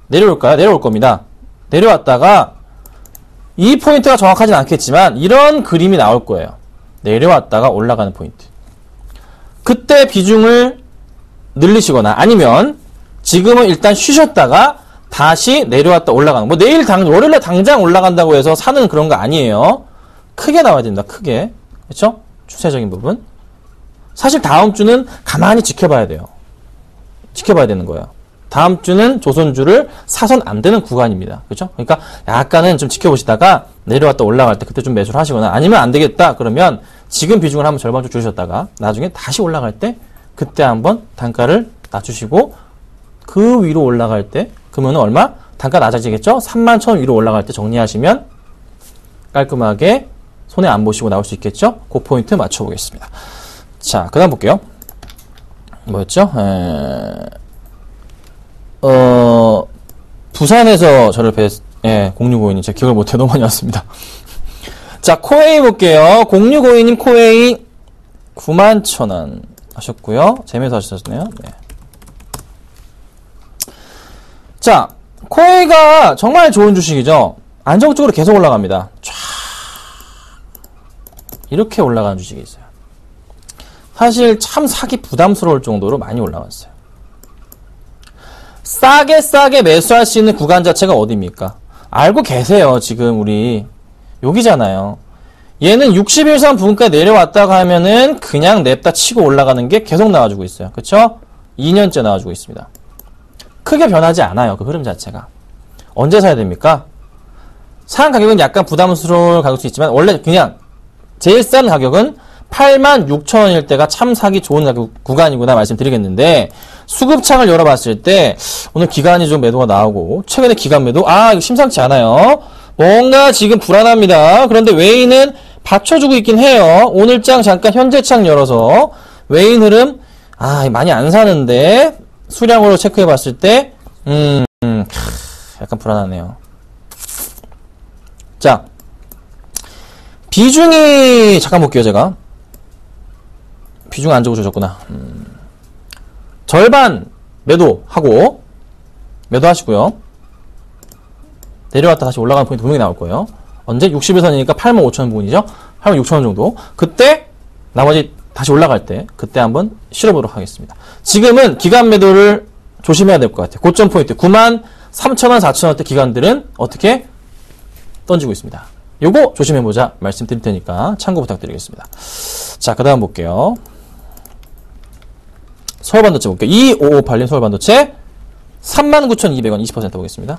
[SPEAKER 4] 내려올까요? 내려올 겁니다. 내려왔다가 이 포인트가 정확하진 않겠지만 이런 그림이 나올 거예요. 내려왔다가 올라가는 포인트. 그때 비중을 늘리시거나 아니면 지금은 일단 쉬셨다가 다시 내려왔다 올라가는. 뭐 내일 월요일에 당장 올라간다고 해서 사는 그런 거 아니에요. 크게 나와야 됩니다. 크게. 그렇죠? 추세적인 부분. 사실 다음 주는 가만히 지켜봐야 돼요. 지켜봐야 되는 거예요. 다음 주는 조선주를 사선 안 되는 구간입니다. 그렇죠? 그러니까 약간은 좀 지켜보시다가 내려왔다 올라갈 때 그때 좀 매수를 하시거나 아니면 안 되겠다 그러면 지금 비중을 한번 절반 좀 줄이셨다가 나중에 다시 올라갈 때 그때 한번 단가를 낮추시고 그 위로 올라갈 때 그러면 얼마? 단가 낮아지겠죠? 31,000원 위로 올라갈 때 정리하시면 깔끔하게 손해 안 보시고 나올 수 있겠죠? 그 포인트 맞춰보겠습니다. 자, 그 다음 볼게요. 뭐였죠? 부산에서 저를 0652님 제가 기억을 못해 너무 많이 왔습니다. 자, 코웨이 볼게요. 0652님 코웨이 91,000원 하셨고요. 재미있어 하셨네요. 네. 자, 코웨이가 정말 좋은 주식이죠. 안정적으로 계속 올라갑니다. 쫙 이렇게 올라가는 주식이 있어요. 사실 참 사기 부담스러울 정도로 많이 올라갔어요. 싸게 매수할 수 있는 구간 자체가 어디입니까? 알고 계세요. 지금 우리 여기잖아요. 얘는 61선 부근까지 내려왔다가 하면은 그냥 냅다 치고 올라가는 게 계속 나와주고 있어요. 그쵸? 2년째 나와주고 있습니다. 크게 변하지 않아요. 그 흐름 자체가. 언제 사야 됩니까? 사는 가격은 약간 부담스러울 가격일 수 있지만 원래 그냥 제일 싼 가격은 86,000원일 때가 참 사기 좋은 가격 구간이구나 말씀드리겠는데 수급창을 열어봤을 때 오늘 기간이 좀 매도가 나오고 최근에 기간 매도 이거 심상치 않아요. 뭔가 지금 불안합니다. 그런데 웨이는 받쳐주고 있긴 해요. 오늘장 잠깐 현재창 열어서 웨이 흐름 많이 안 사는데 수량으로 체크해봤을 때 약간 불안하네요. 자, 비중이 잠깐 볼게요. 제가 비중 안 적어주셨구나. 절반 매도하고 매도하시고요. 내려왔다 다시 올라가는 포인트 분명히 나올 거예요. 언제? 61선이니까 85,000원 부분이죠. 86,000원 정도. 그때 나머지 다시 올라갈 때 그때 한번 실어보도록 하겠습니다. 지금은 기간 매도를 조심해야 될 것 같아요. 고점 포인트 93,000원, 4,000원대 기간들은 어떻게 던지고 있습니다. 요거 조심해보자 말씀드릴 테니까 참고 부탁드리겠습니다. 자, 그 다음 볼게요. 서울반도체 볼게요. 2558님 서울반도체 39,200원 20% 보겠습니다.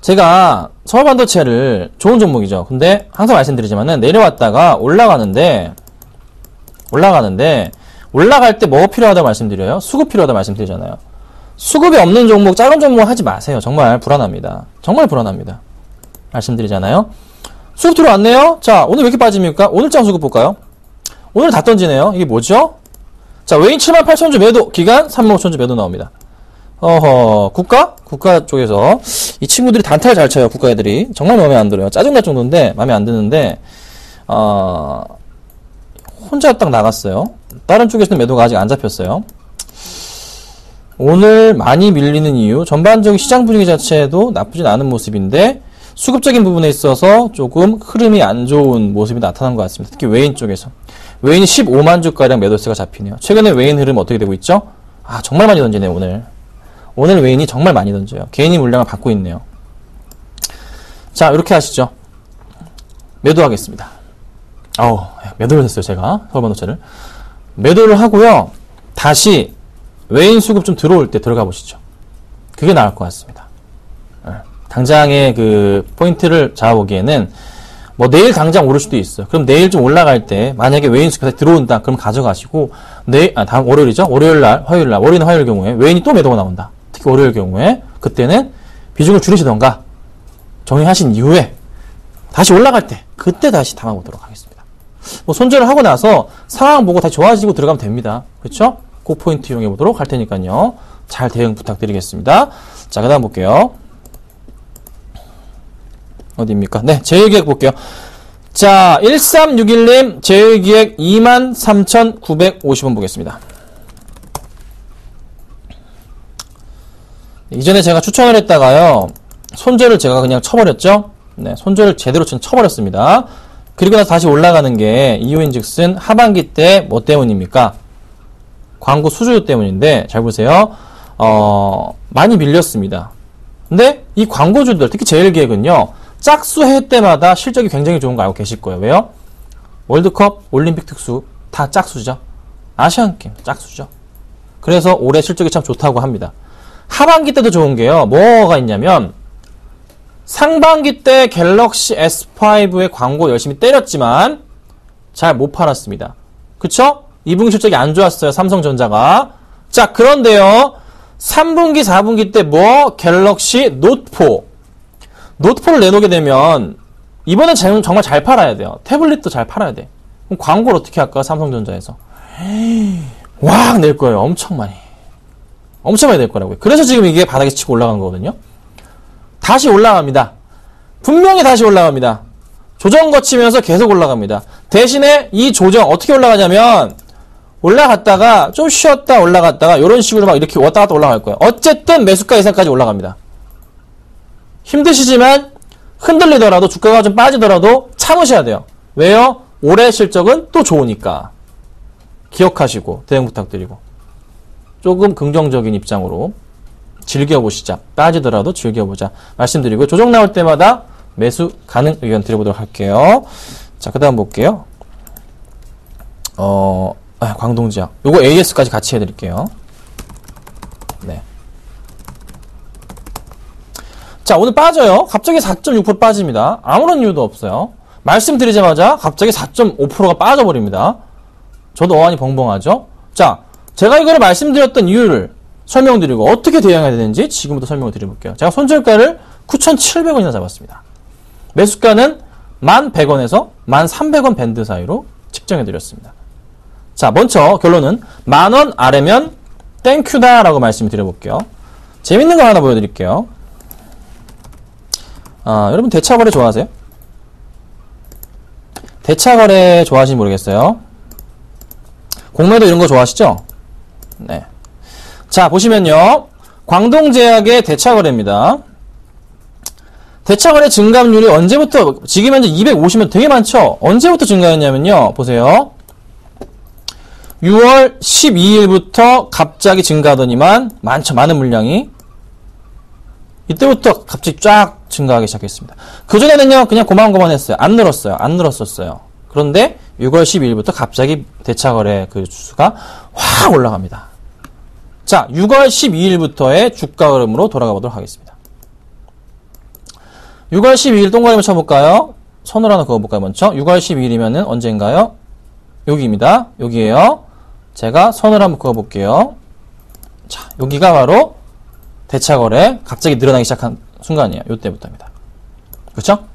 [SPEAKER 4] 제가 서울반도체를 좋은 종목이죠. 근데 항상 말씀드리지만은 내려왔다가 올라가는데 올라갈 때 뭐 필요하다고 말씀드려요? 수급 필요하다고 말씀드리잖아요. 수급이 없는 종목, 작은 종목 하지 마세요. 정말 불안합니다. 정말 불안합니다. 말씀드리잖아요. 수급 들어왔네요? 자, 오늘 왜 이렇게 빠집니까? 오늘장 수급 볼까요? 오늘 다 던지네요. 이게 뭐죠? 자, 웨인 78,000주 매도, 기간 35,000주 매도 나옵니다. 국가 쪽에서 이 친구들이 단타를 잘 쳐요. 국가 애들이. 정말 마음에 안 들어요. 짜증날 정도인데, 마음에 안 드는데, 혼자 딱 나갔어요. 다른 쪽에서는 매도가 아직 안 잡혔어요. 오늘 많이 밀리는 이유, 전반적인 시장 분위기 자체도 나쁘진 않은 모습인데 수급적인 부분에 있어서 조금 흐름이 안 좋은 모습이 나타난 것 같습니다. 특히 웨인 쪽에서. 웨인이 15만 주가량 매도세가 잡히네요. 최근에 웨인 흐름 어떻게 되고 있죠? 정말 많이 던지네요, 오늘. 오늘 외인이 정말 많이 던져요. 개인이 물량을 받고 있네요. 자, 이렇게 하시죠. 매도하겠습니다. 매도를 했어요, 제가. 서울반도체를. 매도를 하고요. 다시 외인 수급 좀 들어올 때 들어가 보시죠. 그게 나을 것 같습니다. 당장의 그 포인트를 잡아보기에는 뭐 내일 당장 오를 수도 있어요. 그럼 내일 좀 올라갈 때 만약에 외인 수급이 들어온다. 그럼 가져가시고 다음 월요일이죠. 월요일날, 화요일날, 월요일이나 화요일 경우에 외인이 또 매도가 나온다. 특히 월요일 경우에 그때는 비중을 줄이시던가 정리하신 이후에 다시 올라갈 때 그때 다시 담아보도록 하겠습니다. 뭐 손절을 하고 나서 상황 보고 다시 좋아지고 들어가면 됩니다. 그렇죠? 그 포인트 이용해 보도록 할 테니까요. 잘 대응 부탁드리겠습니다. 자, 그 다음 볼게요. 어디입니까? 네, 제일기획 볼게요. 자, 1361님 제일기획 23,950원 보겠습니다. 이전에 제가 추천을 했다가요. 손절을 제가 그냥 쳐버렸죠. 네, 손절을 제대로 쳐버렸습니다. 그리고 나서 다시 올라가는 게 이유인즉슨 하반기 때 뭐 때문입니까? 광고 수주료 때문인데 잘 보세요. 많이 밀렸습니다. 근데 이 광고주들 특히 제일기획은요. 짝수해 때마다 실적이 굉장히 좋은 거 알고 계실 거예요. 왜요? 월드컵, 올림픽 특수 다 짝수죠. 아시안게임 짝수죠. 그래서 올해 실적이 참 좋다고 합니다. 하반기 때도 좋은 게요. 뭐가 있냐면 상반기 때 갤럭시 S5의 광고 열심히 때렸지만 잘 못 팔았습니다. 그쵸? 2분기 실적이 안 좋았어요. 삼성전자가. 자, 그런데요. 3분기, 4분기 때 갤럭시 노트4. 노트4를 내놓게 되면 이번엔 정말 잘 팔아야 돼요. 태블릿도 잘 팔아야 돼. 그럼 광고를 어떻게 할까? 삼성전자에서. 왁 낼 거예요. 엄청 많이. 엄청 많이 낼 거라고요. 그래서 지금 이게 바닥에 치고 올라간 거거든요. 다시 올라갑니다. 분명히 다시 올라갑니다. 조정 거치면서 계속 올라갑니다. 대신에 이 조정 어떻게 올라가냐면 올라갔다가 좀 쉬었다 올라갔다가 이런 식으로 막 이렇게 왔다 갔다 올라갈 거예요. 어쨌든 매수가 이상까지 올라갑니다. 힘드시지만 흔들리더라도 주가가 좀 빠지더라도 참으셔야 돼요. 왜요? 올해 실적은 또 좋으니까. 기억하시고 대응 부탁드리고 조금 긍정적인 입장으로 즐겨보시자. 빠지더라도 즐겨보자. 말씀드리고 조정 나올 때마다 매수 가능 의견 드려보도록 할게요. 자, 그 다음 볼게요. 광동지약. 요거 AS까지 같이 해드릴게요. 네. 자, 오늘 빠져요. 갑자기 4.6% 빠집니다. 아무런 이유도 없어요. 말씀드리자마자 갑자기 4.5%가 빠져버립니다. 저도 어안이 벙벙하죠? 자, 제가 이거를 말씀드렸던 이유를 설명드리고 어떻게 대응해야 되는지 지금부터 설명을 드려볼게요. 제가 손절가를 9,700원이나 잡았습니다. 매수가는 1,100원에서 1,300원 밴드 사이로 측정해드렸습니다. 자, 먼저 결론은 10,000원 아래면 땡큐다 라고 말씀을 드려볼게요. 재밌는 거 하나 보여드릴게요. 여러분 대차거래 좋아하세요? 대차거래 좋아하시는지 모르겠어요. 공매도 이런 거 좋아하시죠? 네. 자, 보시면요. 광동제약의 대차거래입니다. 대차거래 증감률이 언제부터, 지금 현재 250면 되게 많죠? 언제부터 증가했냐면요. 보세요. 6월 12일부터 갑자기 증가하더니만 많죠. 많은 물량이. 이때부터 갑자기 쫙 증가하기 시작했습니다. 그전에는요. 그냥 고만고만했어요. 안 늘었었어요. 그런데 6월 12일부터 갑자기 대차거래 그 주수가 확 올라갑니다. 자, 6월 12일부터의 주가 흐름으로 돌아가 보도록 하겠습니다. 6월 12일 동그라미 쳐볼까요? 선을 하나 그어볼까요, 먼저? 6월 12일이면은 언제인가요? 여기입니다. 여기에요. 제가 선을 한번 그어볼게요. 자, 여기가 바로 대차거래 갑자기 늘어나기 시작한 순간이에요. 요때부터입니다. 그렇죠?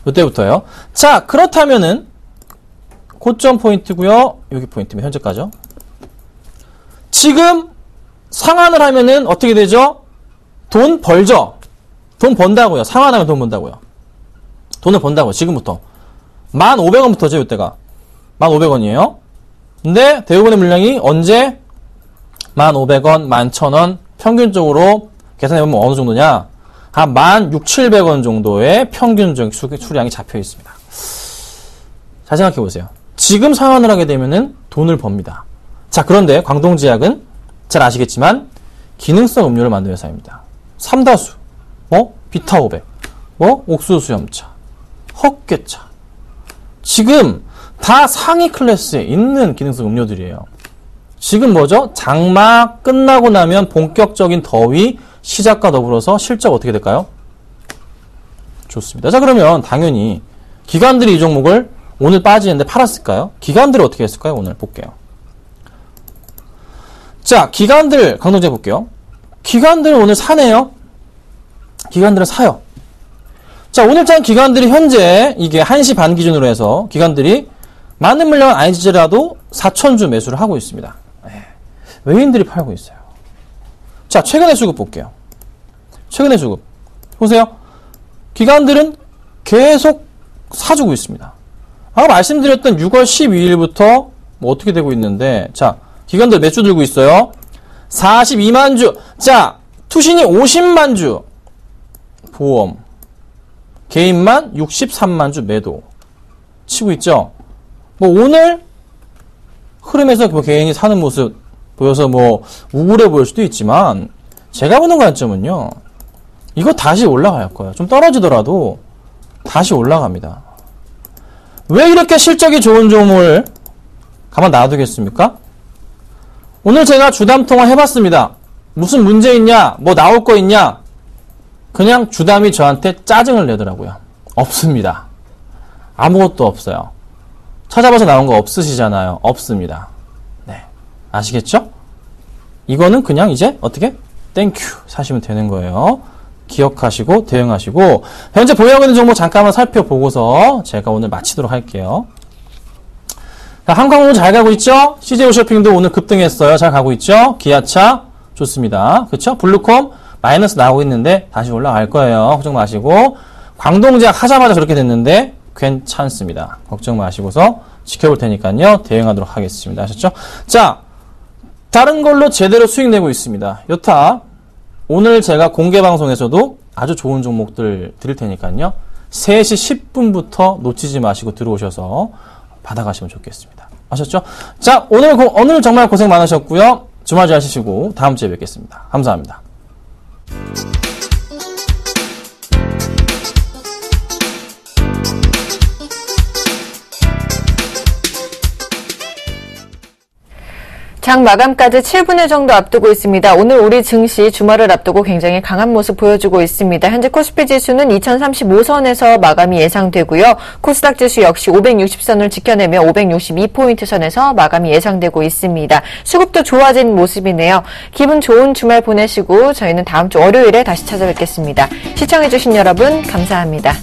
[SPEAKER 4] 요때부터요. 자, 그렇다면은 고점 포인트고요. 여기 포인트면 현재까지요. 지금 상환을 하면은 어떻게 되죠? 돈 벌죠? 돈 번다고요. 상환하면 돈 번다고요. 돈을 번다고요. 지금부터. 1,500원부터죠. 이때가. 1,500원이에요. 근데 대부분의 물량이 언제? 1,500원, 11,000원 평균적으로 계산해보면 어느 정도냐? 한 16,700원 정도의 평균적 수량이 잡혀 있습니다. 잘 생각해보세요. 지금 상환을 하게 되면은 돈을 법니다. 자, 그런데 광동제약은 잘 아시겠지만 기능성 음료를 만드는 회사입니다. 삼다수, 비타500, 옥수수염차, 헛개차. 지금 다 상위 클래스에 있는 기능성 음료들이에요. 지금 뭐죠? 장마 끝나고 나면 본격적인 더위 시작과 더불어서 실적 어떻게 될까요? 좋습니다. 자, 그러면 당연히 기관들이 이 종목을 오늘 빠지는데 팔았을까요? 기관들이 어떻게 했을까요? 오늘 볼게요. 자, 기관들 강동재 볼게요. 기관들은 오늘 사네요. 기관들은 사요. 자, 오늘장 기관들이 현재 이게 1시 반 기준으로 해서 기관들이 많은 물량은 아니지라도 4,000주 매수를 하고 있습니다. 외인들이 팔고 있어요. 자, 최근의 수급 볼게요. 최근의 수급. 보세요. 기관들은 계속 사주고 있습니다. 아까 말씀드렸던 6월 12일부터 뭐 어떻게 되고 있는데, 자, 기관들 몇 주 들고 있어요? 42만 주. 자, 투신이 50만 주. 보험. 개인만 63만 주 매도. 치고 있죠? 뭐 오늘 흐름에서 뭐 개인이 사는 모습 보여서 뭐 우울해 보일 수도 있지만, 제가 보는 관점은요, 이거 다시 올라갈 거예요. 좀 떨어지더라도 다시 올라갑니다. 왜 이렇게 실적이 좋은 종목을 가만 놔두겠습니까? 오늘 제가 주담 통화 해봤습니다. 무슨 문제 있냐? 뭐 나올 거 있냐? 그냥 주담이 저한테 짜증을 내더라고요. 없습니다. 아무것도 없어요. 찾아봐서 나온 거 없으시잖아요. 없습니다. 네. 아시겠죠? 이거는 그냥 이제 어떻게? 땡큐 사시면 되는 거예요. 기억하시고 대응하시고, 현재 보유하고 있는 종목 잠깐만 살펴보고서 제가 오늘 마치도록 할게요. 자, 한강으로 잘 가고 있죠? CJ 홈쇼핑도 오늘 급등했어요. 잘 가고 있죠? 기아차 좋습니다. 그쵸? 블루콤 마이너스 나오고 있는데 다시 올라갈 거예요. 걱정 마시고, 광동제약 하자마자 저렇게 됐는데 괜찮습니다. 걱정 마시고서 지켜볼 테니까요. 대응하도록 하겠습니다. 아셨죠? 자, 다른 걸로 제대로 수익 내고 있습니다. 여타 오늘 제가 공개 방송에서도 아주 좋은 종목들 드릴 테니까요. 3시 10분부터 놓치지 마시고 들어오셔서 받아가시면 좋겠습니다. 아셨죠? 자, 오늘 정말 고생 많으셨고요. 주말 잘 쉬시고 다음 주에 뵙겠습니다. 감사합니다.
[SPEAKER 1] 장 마감까지 7분여 정도 앞두고 있습니다. 오늘 우리 증시 주말을 앞두고 굉장히 강한 모습 보여주고 있습니다. 현재 코스피 지수는 2035선에서 마감이 예상되고요. 코스닥 지수 역시 560선을 지켜내며 562포인트 선에서 마감이 예상되고 있습니다. 수급도 좋아진 모습이네요. 기분 좋은 주말 보내시고 저희는 다음 주 월요일에 다시 찾아뵙겠습니다. 시청해주신 여러분 감사합니다.